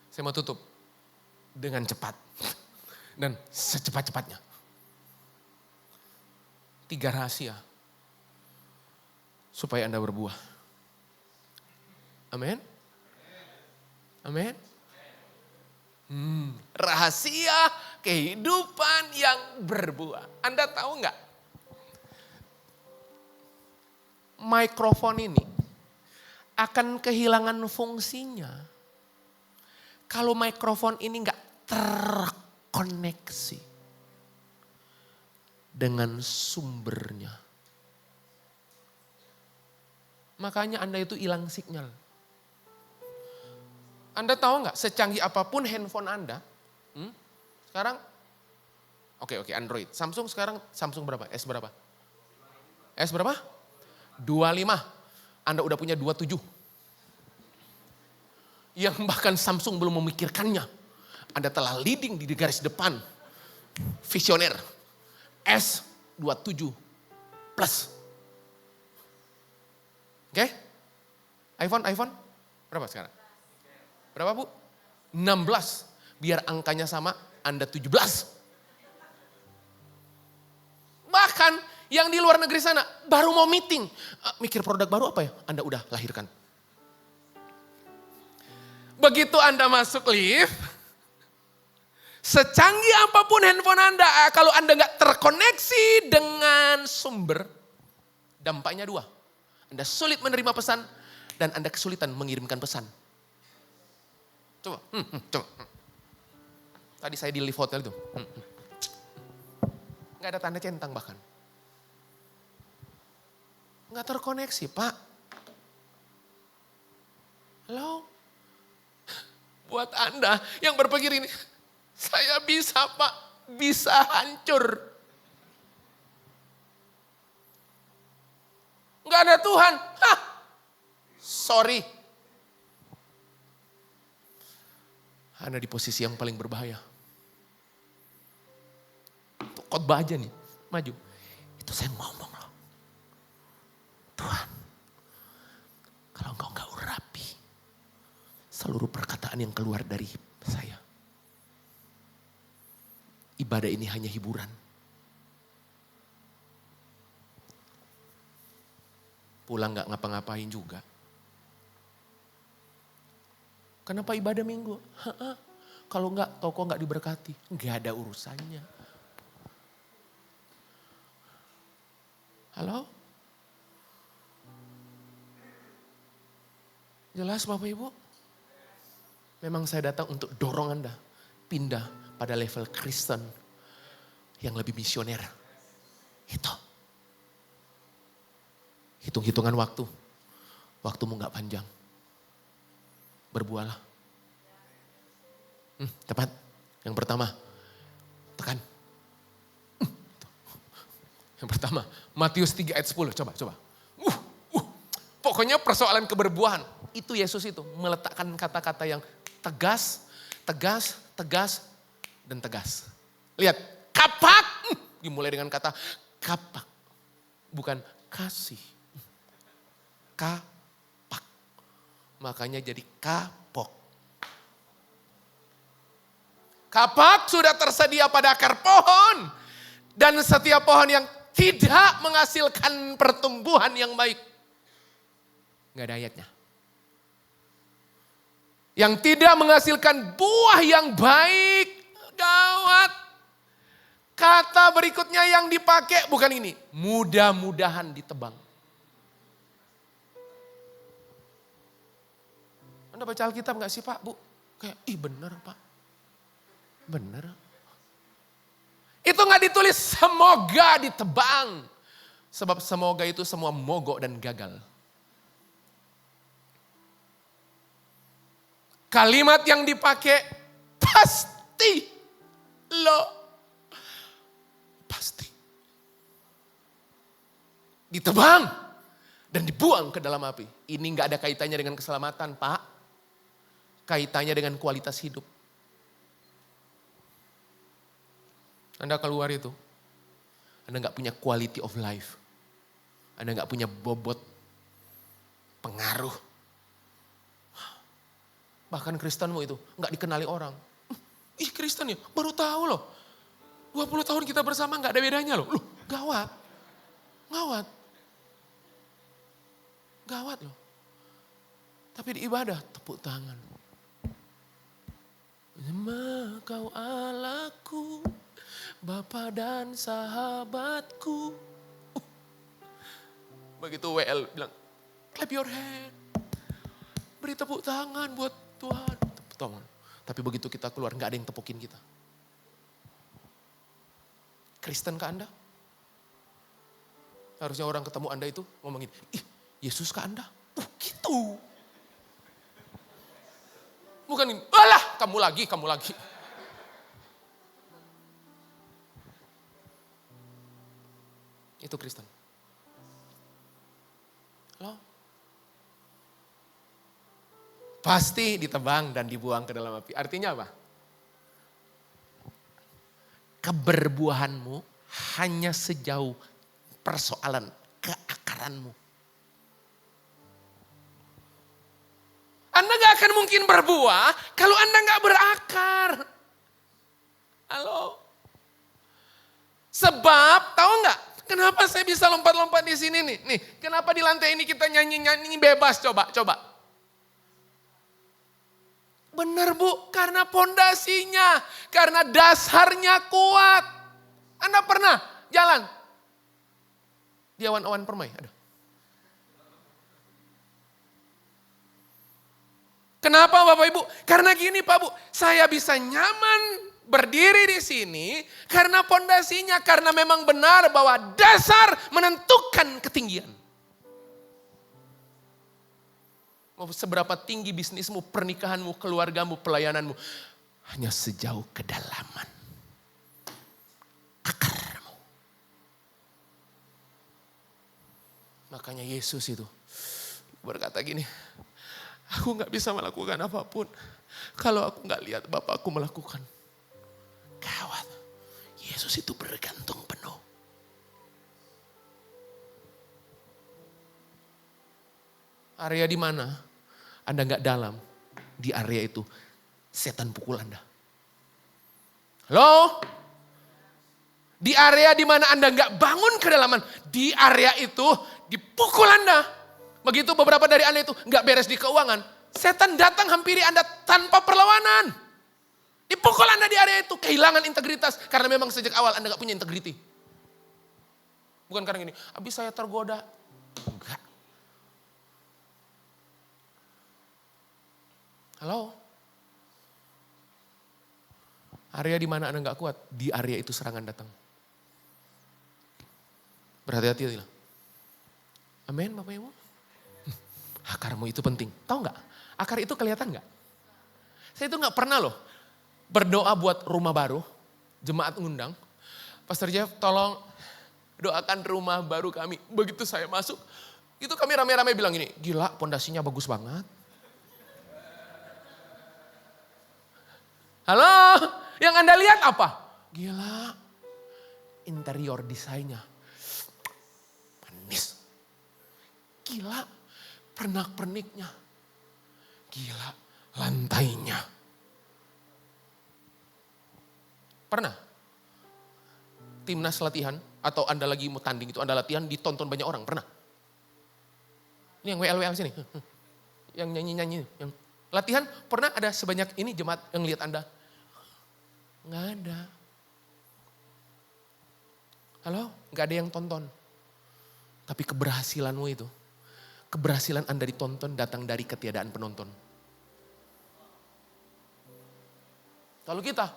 Saya mau tutup dengan cepat. Dan secepat-cepatnya. 3 rahasia. Supaya Anda berbuah. Amin? Amin? Rahasia kehidupan yang berbuah. Anda tahu nggak? Mikrofon ini akan kehilangan fungsinya kalau mikrofon ini nggak terkoneksi dengan sumbernya. Makanya Anda itu hilang sinyal. Anda tahu nggak, secanggih apapun handphone Anda, sekarang, oke, Android. Samsung sekarang, Samsung berapa? S berapa? S berapa? 25. Anda udah punya 27. Yang bahkan Samsung belum memikirkannya. Anda telah leading di garis depan. Visioner. S27 Plus. Oke? iPhone berapa sekarang? Berapa Bu? 16. Biar angkanya sama, Anda 17. Bahkan yang di luar negeri sana baru mau meeting. Mikir produk baru apa ya? Anda udah lahirkan. Begitu Anda masuk lift, secanggih apapun handphone Anda, kalau Anda nggak terkoneksi dengan sumber, Dampaknya dua. Anda sulit menerima pesan dan Anda kesulitan mengirimkan pesan. Coba, coba. Tadi saya di lift hotel itu. Nggak ada tanda centang bahkan. Nggak terkoneksi, Pak. Halo? Buat Anda yang berpikir ini, saya bisa, Pak. Bisa hancur. Nggak ada Tuhan. Hah, sorry. Anda di posisi yang paling berbahaya. Khotbah aja nih, maju. Itu saya ngomong loh. Tuhan, kalau engkau nggak urapi seluruh perkataan yang keluar dari saya. Ibadah ini hanya hiburan. Pulang nggak ngapa-ngapain juga. Kenapa ibadah minggu? Kalau nggak toko nggak diberkati, nggak ada urusannya. Halo? Jelas Bapak Ibu? Memang saya datang untuk dorong Anda pindah pada level Kristen yang lebih misioner. Itu. Hitung-hitungan waktu. Waktumu gak panjang. Berbuahlah. Tepat. Yang pertama, tekan. Yang pertama, Matius 3 ayat 10. Coba. Pokoknya persoalan keberbuahan. Itu Yesus itu. Meletakkan kata-kata yang tegas, dan tegas. Lihat, kapak. Dimulai dengan kata kapak. Bukan kasih. Kapak. Makanya jadi kapok. Kapak sudah tersedia pada akar pohon. Dan setiap pohon yang tidak menghasilkan pertumbuhan yang baik. Nggak ada ayatnya. Yang tidak menghasilkan buah yang baik. Gawat. Kata berikutnya yang dipakai bukan ini. Mudah-mudahan ditebang. Anda baca Alkitab nggak sih Pak, Bu? Kayak, bener Pak. Bener. Itu nggak ditulis semoga ditebang. Sebab semoga itu semua mogok dan gagal. Kalimat yang dipakai pasti. Pasti. Ditebang dan dibuang ke dalam api. Ini nggak ada kaitannya dengan keselamatan, Pak. Kaitannya dengan kualitas hidup. Anda keluar itu, Anda nggak punya quality of life. Anda nggak punya bobot pengaruh. Bahkan Kristenmu itu nggak dikenali orang. Kristen ya, baru tahu loh. 20 tahun kita bersama nggak ada bedanya loh. Gawat. Gawat loh. Tapi di ibadah, tepuk tangan. Kau Allahku, Bapa dan sahabatku. Begitu WL bilang, clap your hand. Beri tepuk tangan buat Tuhan. Tepuk tangan. Tapi begitu kita keluar, gak ada yang tepukin kita. Kristen ke Anda? Harusnya orang ketemu Anda itu ngomongin, Yesus ke Anda? Gitu. Bukan ini, alah kamu lagi. Itu Kristen. Halo? Pasti ditebang dan dibuang ke dalam api. Artinya apa? Keberbuahanmu hanya sejauh persoalan keakaranmu. Anda gak akan mungkin berbuah kalau Anda gak berakar. Halo? Sebab tahu gak? Kenapa saya bisa lompat-lompat di sini nih? Nih, kenapa di lantai ini kita nyanyi-nyanyi bebas? Coba. Benar Bu, karena pondasinya, karena dasarnya kuat. Anda pernah jalan? Di awan-awan permai. Aduh. Kenapa Bapak Ibu? Karena gini Pak Bu, saya bisa nyaman berdiri di sini karena pondasinya, karena memang benar bahwa dasar menentukan ketinggian. Mau seberapa tinggi bisnismu, pernikahanmu, keluargamu, pelayananmu, hanya sejauh kedalaman akarmu. Makanya Yesus itu berkata gini, aku gak bisa melakukan apapun kalau aku gak lihat Bapakku melakukan. Gawat, Yesus itu bergantung penuh. Area di mana Anda gak dalam, di area itu setan pukul Anda. Halo? Di area di mana Anda gak bangun kedalaman, di area itu dipukul Anda. Begitu beberapa dari Anda itu gak beres di keuangan, setan datang hampiri Anda tanpa perlawanan. Dipukul Anda di area itu, kehilangan integritas. Karena memang sejak awal Anda gak punya integriti. Bukan karena gini, habis saya tergoda. Enggak. Halo? Area di mana Anda gak kuat, di area itu serangan datang. Berhati-hati. Amin Bapak Ibu. Akarmu itu penting. Tahu nggak? Akar itu kelihatan nggak? Saya itu nggak pernah loh berdoa buat rumah baru, jemaat ngundang. Pastor Jeff tolong doakan rumah baru kami. Begitu saya masuk, itu kami rame-rame bilang gini, gila pondasinya bagus banget. Halo, yang Anda lihat apa? Gila, interior desainnya manis. Gila. Pernak-perniknya. Gila, lantainya. Pernah? Timnas latihan, atau Anda lagi mau tanding itu, Anda latihan ditonton banyak orang, pernah? Ini yang WL sini. Yang nyanyi-nyanyi. Yang latihan, pernah ada sebanyak ini jemaat yang lihat Anda? Nggak ada. Halo? Nggak ada yang tonton. Tapi keberhasilanmu itu, keberhasilan Anda ditonton datang dari ketiadaan penonton. Kalau kita,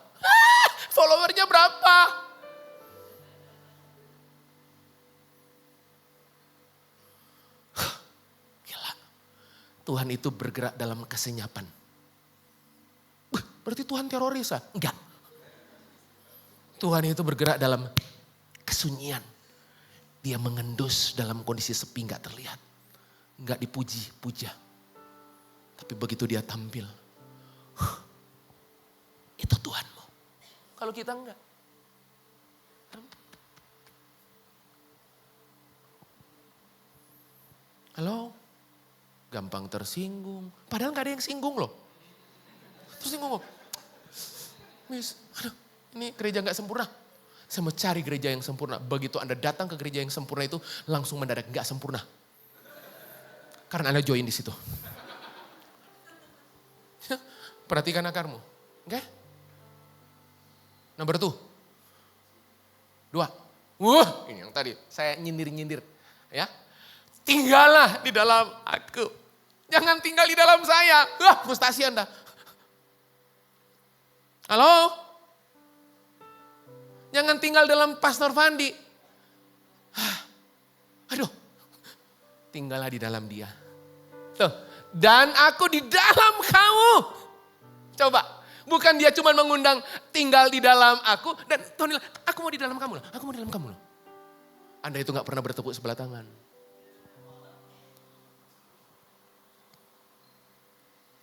followernya berapa? Gila, Tuhan itu bergerak dalam kesenyapan. Berarti Tuhan teroris ah? Enggak. Tuhan itu bergerak dalam kesunyian. Dia mengendus dalam kondisi sepi gak terlihat. Enggak dipuji-puja. Tapi begitu dia tampil, itu Tuhanmu. Kalau kita enggak. Halo? Gampang tersinggung. Padahal gak ada yang singgung loh. Tersinggung kok. Miss, aduh, ini gereja gak sempurna. Saya mau cari gereja yang sempurna. Begitu Anda datang ke gereja yang sempurna itu, langsung mendadak gak sempurna. Karena Anda join di situ. Perhatikan akarmu. Oke? Nomor 2. Ini yang tadi saya nyindir-nyindir. Ya. Tinggallah di dalam aku. Jangan tinggal di dalam saya. Frustasi Anda. Halo? Jangan tinggal dalam Pastor Fandi. Aduh. Tinggallah di dalam dia. Tuh. Dan aku di dalam kamu. Coba. Bukan dia cuma mengundang tinggal di dalam aku. Dan Tuhan bilang, aku mau di dalam kamu loh. Aku mau di dalam kamu loh. Anda itu gak pernah bertepuk sebelah tangan.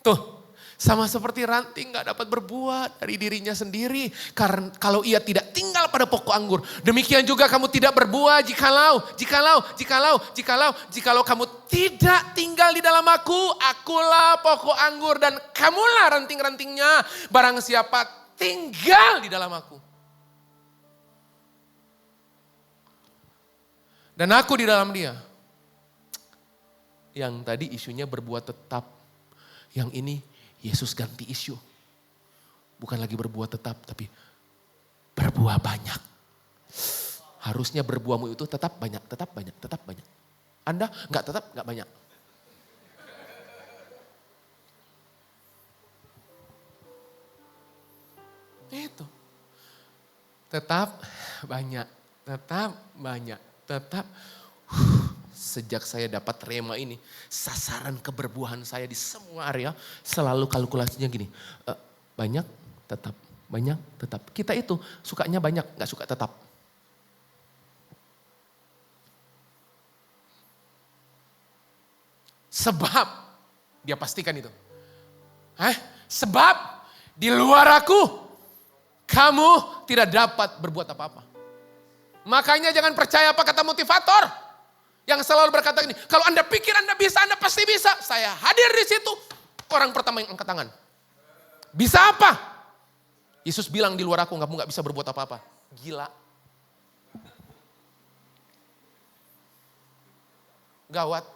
Tuh. Sama seperti ranting gak dapat berbuah dari dirinya sendiri. Karena kalau ia tidak tinggal pada pokok anggur. Demikian juga kamu tidak berbuah jikalau kamu tidak tinggal di dalam aku. Akulah pokok anggur dan kamulah ranting-rantingnya. Barang siapa tinggal di dalam aku. Dan aku di dalam dia. Yang tadi isunya berbuah tetap. Yang ini Yesus ganti isu. Bukan lagi berbuah tetap, tapi berbuah banyak. Harusnya berbuahmu itu tetap banyak, tetap banyak, tetap banyak. Anda nggak banyak. Itu. Tetap banyak, tetap banyak, tetap. Sejak saya dapat rema ini, sasaran keberbuahan saya di semua area selalu kalkulasinya gini. Banyak, tetap, banyak, tetap. Kita itu sukanya banyak, nggak suka tetap. Sebab, dia pastikan itu. Sebab di luar aku, kamu tidak dapat berbuat apa-apa. Makanya jangan percaya apa kata motivator. Yang selalu berkata gini, kalau Anda pikir Anda bisa, Anda pasti bisa. Saya hadir di situ, orang pertama yang angkat tangan. Bisa apa? Yesus bilang di luar aku, kamu gak bisa berbuat apa-apa. Gila. Gawat.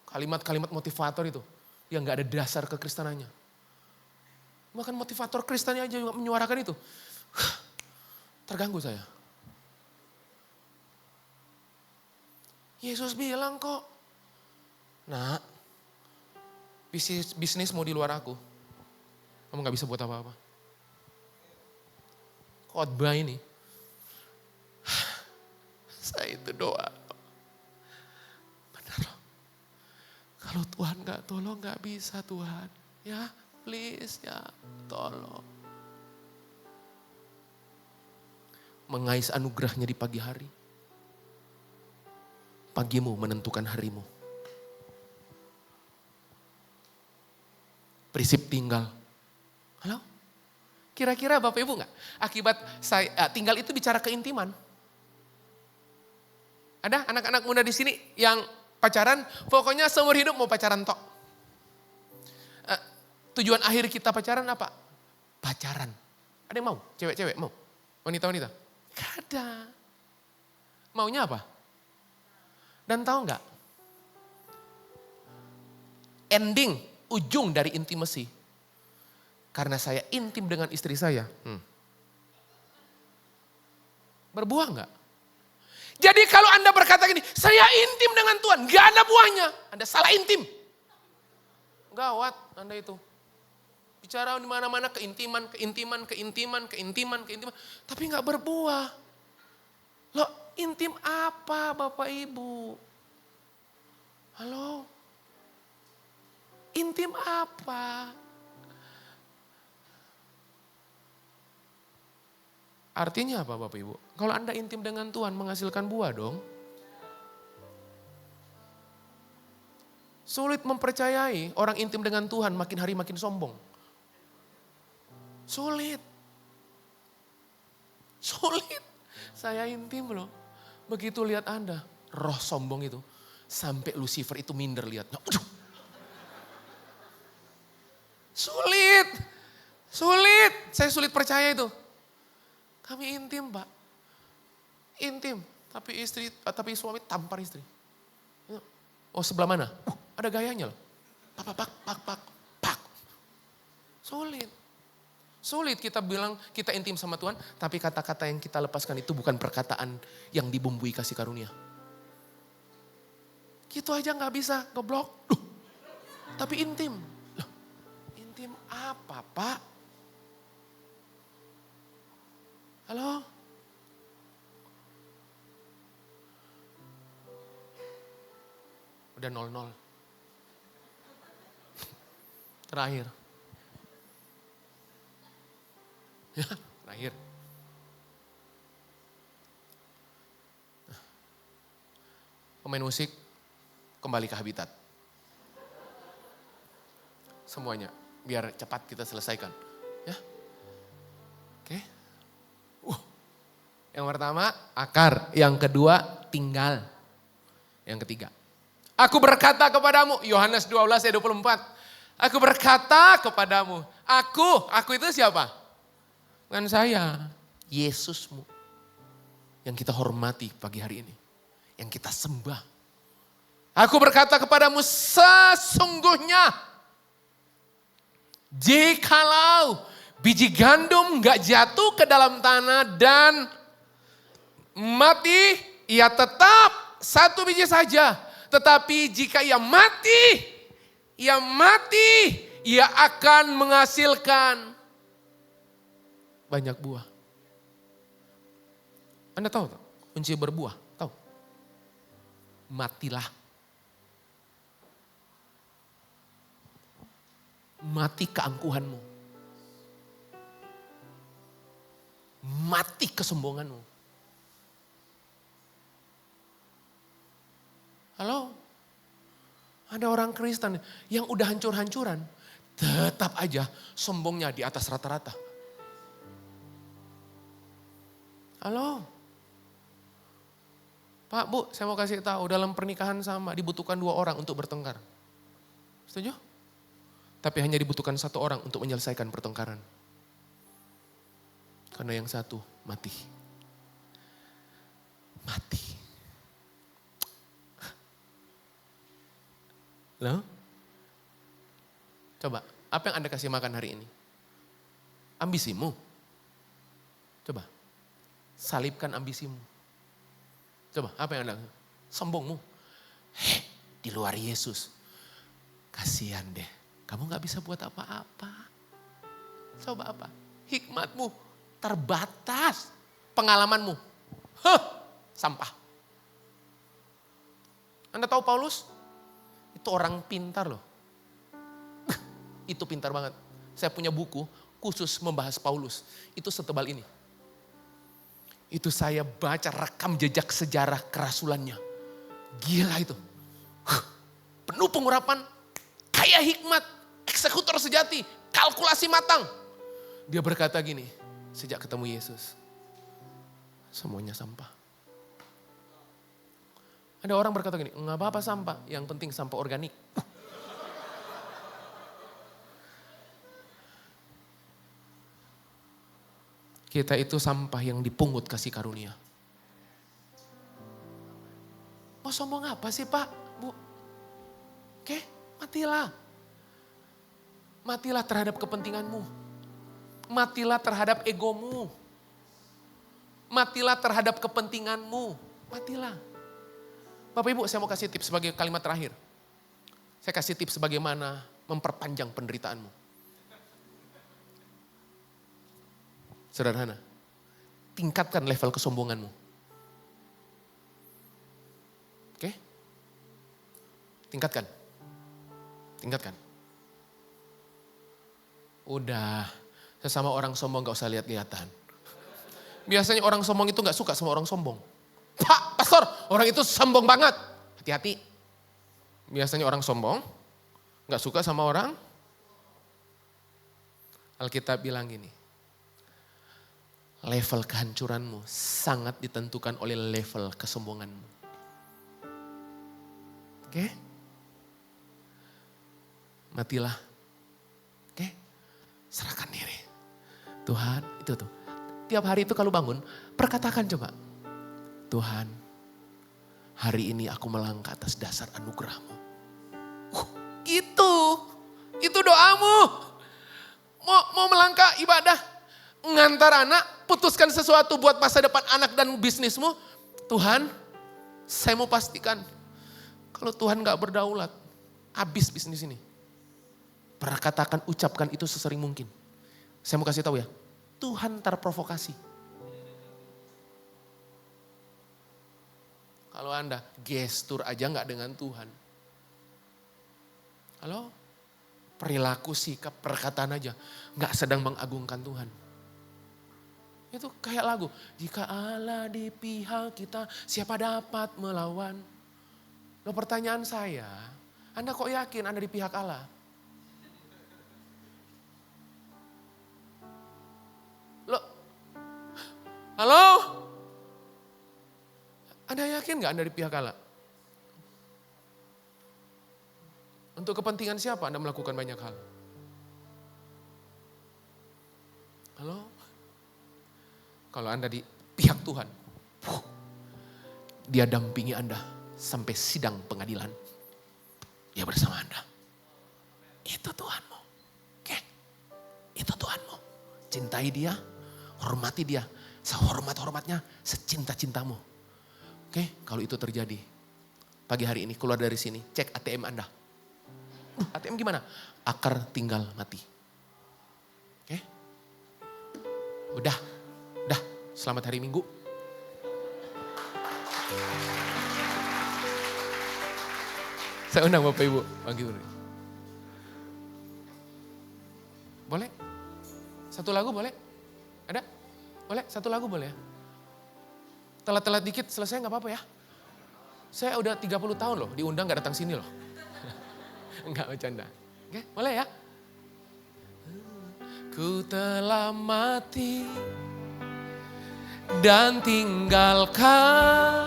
Kalimat-kalimat motivator itu yang gak ada dasar kekristenannya. Bahkan motivator Kristen aja juga menyuarakan itu. Terganggu saya. Yesus bilang kok, nak, bisnis mau di luar aku. Kamu gak bisa buat apa-apa. Khotbah ini, saya itu doa. Benar loh. Kalau Tuhan gak tolong gak bisa Tuhan. Ya please ya tolong. Mengais anugerahnya di pagi hari. Pagimu menentukan harimu. Prinsip tinggal. Halo? Kira-kira Bapak Ibu enggak? Akibat saya tinggal itu bicara keintiman. Ada anak-anak muda di sini yang pacaran, pokoknya seumur hidup mau pacaran tok. Tujuan akhir kita pacaran apa? Pacaran. Ada yang mau? Cewek-cewek mau? Wanita-wanita? Gak ada. Maunya apa? Dan tahu nggak? Ending, ujung dari intimacy. Karena saya intim dengan istri saya. Berbuah nggak? Jadi kalau Anda berkata gini, saya intim dengan Tuhan, nggak ada buahnya. Anda salah intim. Gawat Anda itu. Bicara di mana-mana keintiman. Tapi nggak berbuah. Loh, intim apa Bapak Ibu? Halo? Intim apa? Artinya apa Bapak Ibu? Kalau Anda intim dengan Tuhan menghasilkan buah dong. Sulit mempercayai orang intim dengan Tuhan makin hari makin sombong. Sulit. Saya intim loh. Begitu lihat Anda, roh sombong itu. Sampai Lucifer itu minder lihatnya. Sulit. Saya sulit percaya itu. Kami intim Pak. Intim. Tapi suami tampar istri. Oh sebelah mana? Ada gayanya loh. Pak. Sulit kita bilang kita intim sama Tuhan, tapi kata-kata yang kita lepaskan itu bukan perkataan yang dibumbui kasih karunia. Gitu aja gak bisa, ngeblok. Tapi intim. Loh, intim apa Pak? Halo? Udah 0-0. Terakhir. Ya, terakhir. Pemain musik kembali ke habitat. Semuanya, biar cepat kita selesaikan. Ya. Oke. Yang pertama, akar. Yang kedua, tinggal. Yang ketiga, aku berkata kepadamu, Yohanes 12 ayat 24. Aku berkata kepadamu, aku itu siapa? Bukan saya, Yesusmu. Yang kita hormati pagi hari ini. Yang kita sembah. Aku berkata kepadamu sesungguhnya. Jikalau biji gandum gak jatuh ke dalam tanah dan mati, ia tetap satu biji saja. Tetapi jika ia mati, ia akan menghasilkan banyak buah. Anda tahu tak? Kunci berbuah, tahu? Matilah. Mati keangkuhanmu. Mati kesombonganmu. Halo? Ada orang Kristen yang udah hancur-hancuran, tetap aja sombongnya di atas rata-rata. Halo? Pak, Bu, saya mau kasih tahu, dalam pernikahan sama dibutuhkan 2 orang untuk bertengkar. Setuju? Tapi hanya dibutuhkan 1 orang untuk menyelesaikan pertengkaran. Karena yang satu mati. Mati. Loh? Coba, apa yang Anda kasih makan hari ini? Ambisimu. Coba, salibkan ambisimu. Coba, apa yang Anda? Sombongmu. Di luar Yesus. Kasihan deh, kamu gak bisa buat apa-apa. Coba apa? Hikmatmu terbatas. Pengalamanmu, sampah. Anda tahu Paulus? Itu orang pintar loh. Itu pintar banget. Saya punya buku khusus membahas Paulus. Itu setebal ini. Itu saya baca rekam jejak sejarah kerasulannya. Gila itu. Penuh pengurapan, kaya hikmat, eksekutor sejati, kalkulasi matang. Dia berkata gini, sejak ketemu Yesus, semuanya sampah. Ada orang berkata gini, nggak apa-apa sampah, yang penting sampah organik. Kita itu sampah yang dipungut kasih karunia. Mau sombong apa sih Pak, Bu? Oke, matilah. Matilah terhadap kepentinganmu. Matilah terhadap egomu. Matilah terhadap kepentinganmu. Matilah. Bapak Ibu, saya mau kasih tips sebagai kalimat terakhir. Saya kasih tips bagaimana memperpanjang penderitaanmu. Sederhana. Tingkatkan level kesombonganmu. Oke? Tingkatkan. Tingkatkan. Udah, sesama orang sombong gak usah lihat-lihatan. Biasanya orang sombong itu gak suka sama orang sombong. Pak, pastor, orang itu sombong banget. Hati-hati. Biasanya orang sombong gak suka sama orang. Alkitab bilang gini. Level kehancuranmu sangat ditentukan oleh level kesombonganmu. Oke? Matilah. Oke? Serahkan diri. Tuhan, itu tuh. Tiap hari itu kalau bangun, perkatakan coba. Tuhan, hari ini aku melangkah atas dasar anugerah-Mu. Itu doamu. Mau melangkah ibadah. Ngantar anak, putuskan sesuatu buat masa depan anak dan bisnismu. Tuhan, saya mau pastikan. Kalau Tuhan gak berdaulat, habis bisnis ini. Pernah katakan, ucapkan itu sesering mungkin. Saya mau kasih tahu ya, Tuhan terprovokasi. Kalau Anda gestur aja gak dengan Tuhan. Halo? Perilaku, sikap, perkataan aja gak sedang mengagungkan Tuhan. Itu kayak lagu, jika Allah di pihak kita, siapa dapat melawan? Loh pertanyaan saya, Anda kok yakin Anda di pihak Allah? Loh, halo? Anda yakin gak Anda di pihak Allah? Untuk kepentingan siapa Anda melakukan banyak hal? Halo? Kalau Anda di pihak Tuhan, Dia dampingi Anda sampai sidang pengadilan. Dia bersama Anda. Itu Tuhanmu. Oke? Itu Tuhanmu. Cintai Dia, hormati Dia, sehormat-hormatnya, secinta-cintamu. Oke, kalau itu terjadi, pagi hari ini keluar dari sini, cek ATM Anda. ATM gimana? Akar tinggal mati. Oke? Udah, selamat hari Minggu. Saya undang Bapak Ibu, pagi hari. Boleh? Satu lagu boleh? Ada? Boleh? Satu lagu boleh ya? Telat-telat dikit selesai gak apa-apa ya? Saya udah 30 tahun loh, diundang gak datang sini loh. Enggak bercanda. Oke, boleh ya? Ku telah mati dan tinggalkan,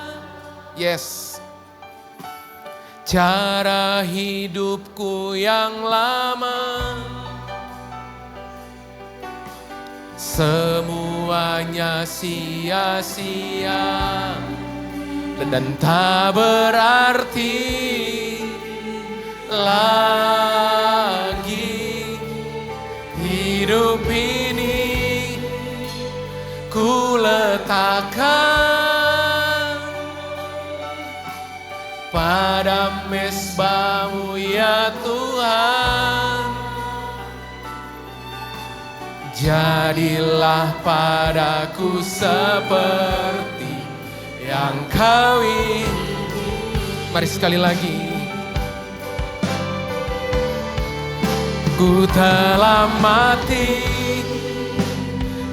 yes, cara hidupku yang lama. Semuanya sia-sia dan tak berarti lagi. Hidup ini ku letakkan pada mezbah-Mu ya Tuhan. Jadilah padaku seperti yang Kau ingin. Mari sekali lagi. Ku telah mati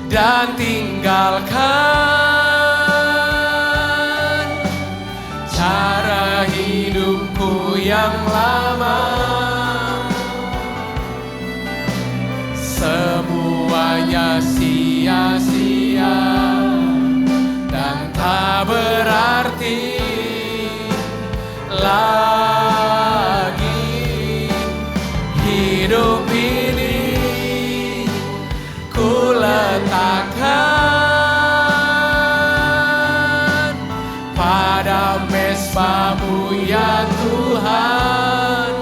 dan tinggalkan cara hidupku yang lama. Semuanya sia-sia dan tak berarti lagi. Hidup ini ku letakkan pada mezbah-Mu ya Tuhan.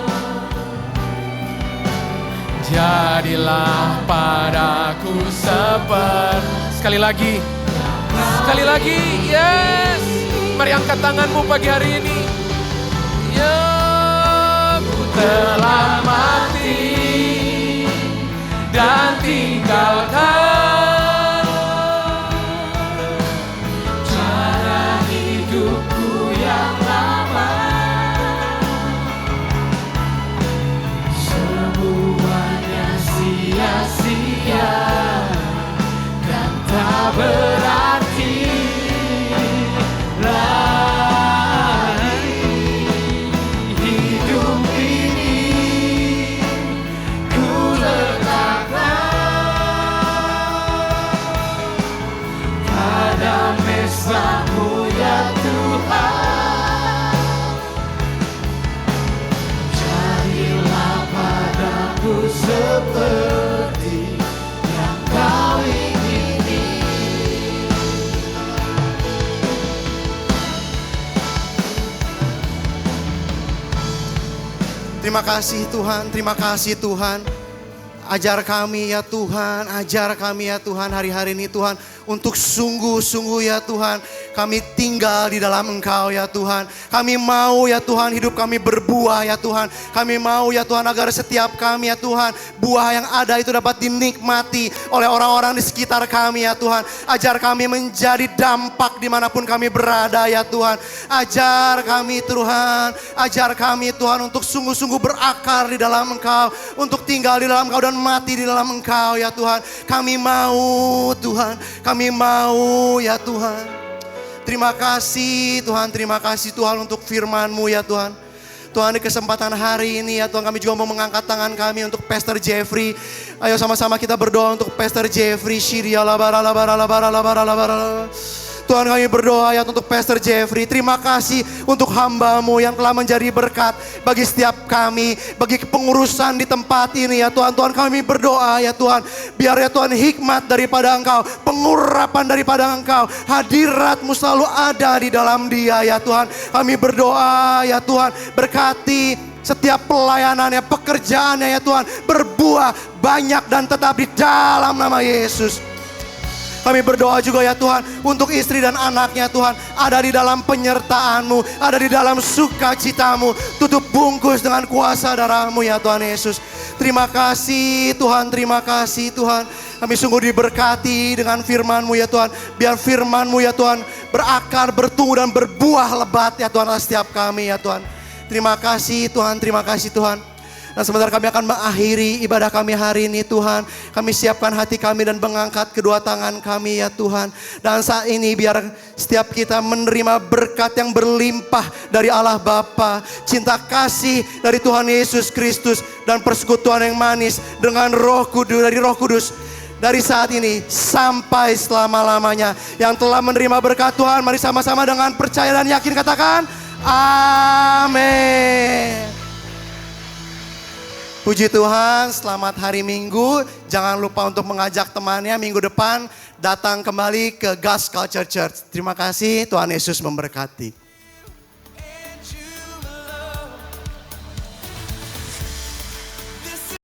Jadilah padaku seperti. Sekali lagi, yes. Mari angkat tanganmu pagi hari ini. Ya, ku telah mati dan tinggalkan cara hidupku yang lama. Semuanya sia-sia dan tak berarti lagi. Hidup ini ku letakkan pada mezbah-Mu ya Tuhan. Jadilah padaku seperti yang Kau ingini. Terima kasih Tuhan, terima kasih Tuhan. Ajar kami ya Tuhan, ajar kami ya Tuhan hari-hari ini Tuhan. Untuk sungguh-sungguh ya Tuhan, kami tinggal di dalam Engkau ya Tuhan. Kami mau ya Tuhan hidup kami berbuah ya Tuhan. Kami mau ya Tuhan agar setiap kami ya Tuhan, buah yang ada itu dapat dinikmati oleh orang-orang di sekitar kami ya Tuhan. Ajar kami menjadi dampak dimanapun kami berada ya Tuhan. Ajar kami Tuhan, ajar kami Tuhan untuk sungguh-sungguh berakar di dalam Engkau. Untuk tinggal di dalam Engkau dan mati di dalam Engkau ya Tuhan. Kami mau Tuhan, kami mau ya Tuhan. Terima kasih Tuhan untuk firman-Mu ya Tuhan. Tuhan di kesempatan hari ini ya Tuhan kami juga mau mengangkat tangan kami untuk Pastor Jeffrey. Ayo sama-sama kita berdoa untuk Pastor Jeffrey. Tuhan kami berdoa ya untuk Pastor Jeffrey. Terima kasih untuk hamba-Mu yang telah menjadi berkat bagi setiap kami, bagi pengurusan di tempat ini ya Tuhan. Tuhan kami berdoa ya Tuhan, biar ya Tuhan hikmat daripada Engkau, pengurapan daripada Engkau, hadirat-Mu selalu ada di dalam dia ya Tuhan. Kami berdoa ya Tuhan, berkati setiap pelayanannya, pekerjaannya ya Tuhan, berbuah banyak dan tetap di dalam nama Yesus. Kami berdoa juga ya Tuhan, untuk istri dan anaknya Tuhan, ada di dalam penyertaan-Mu, ada di dalam sukacita-Mu. Tutup bungkus dengan kuasa darah-Mu ya Tuhan Yesus. Terima kasih Tuhan, terima kasih Tuhan. Kami sungguh diberkati dengan firman-Mu ya Tuhan. Biar firman-Mu ya Tuhan berakar, bertumbuh dan berbuah lebat ya Tuhan atas setiap kami ya Tuhan. Terima kasih Tuhan, terima kasih Tuhan. Dan sebentar kami akan mengakhiri ibadah kami hari ini Tuhan. Kami siapkan hati kami dan mengangkat kedua tangan kami ya Tuhan. Dan saat ini biar setiap kita menerima berkat yang berlimpah dari Allah Bapa, cinta kasih dari Tuhan Yesus Kristus, dan persekutuan yang manis dengan Roh Kudus, dari Roh Kudus. Dari saat ini sampai selama-lamanya. Yang telah menerima berkat Tuhan, mari sama-sama dengan percaya dan yakin katakan amin. Puji Tuhan, selamat hari Minggu. Jangan lupa untuk mengajak temannya minggu depan datang kembali ke God's Culture Church. Terima kasih, Tuhan Yesus memberkati.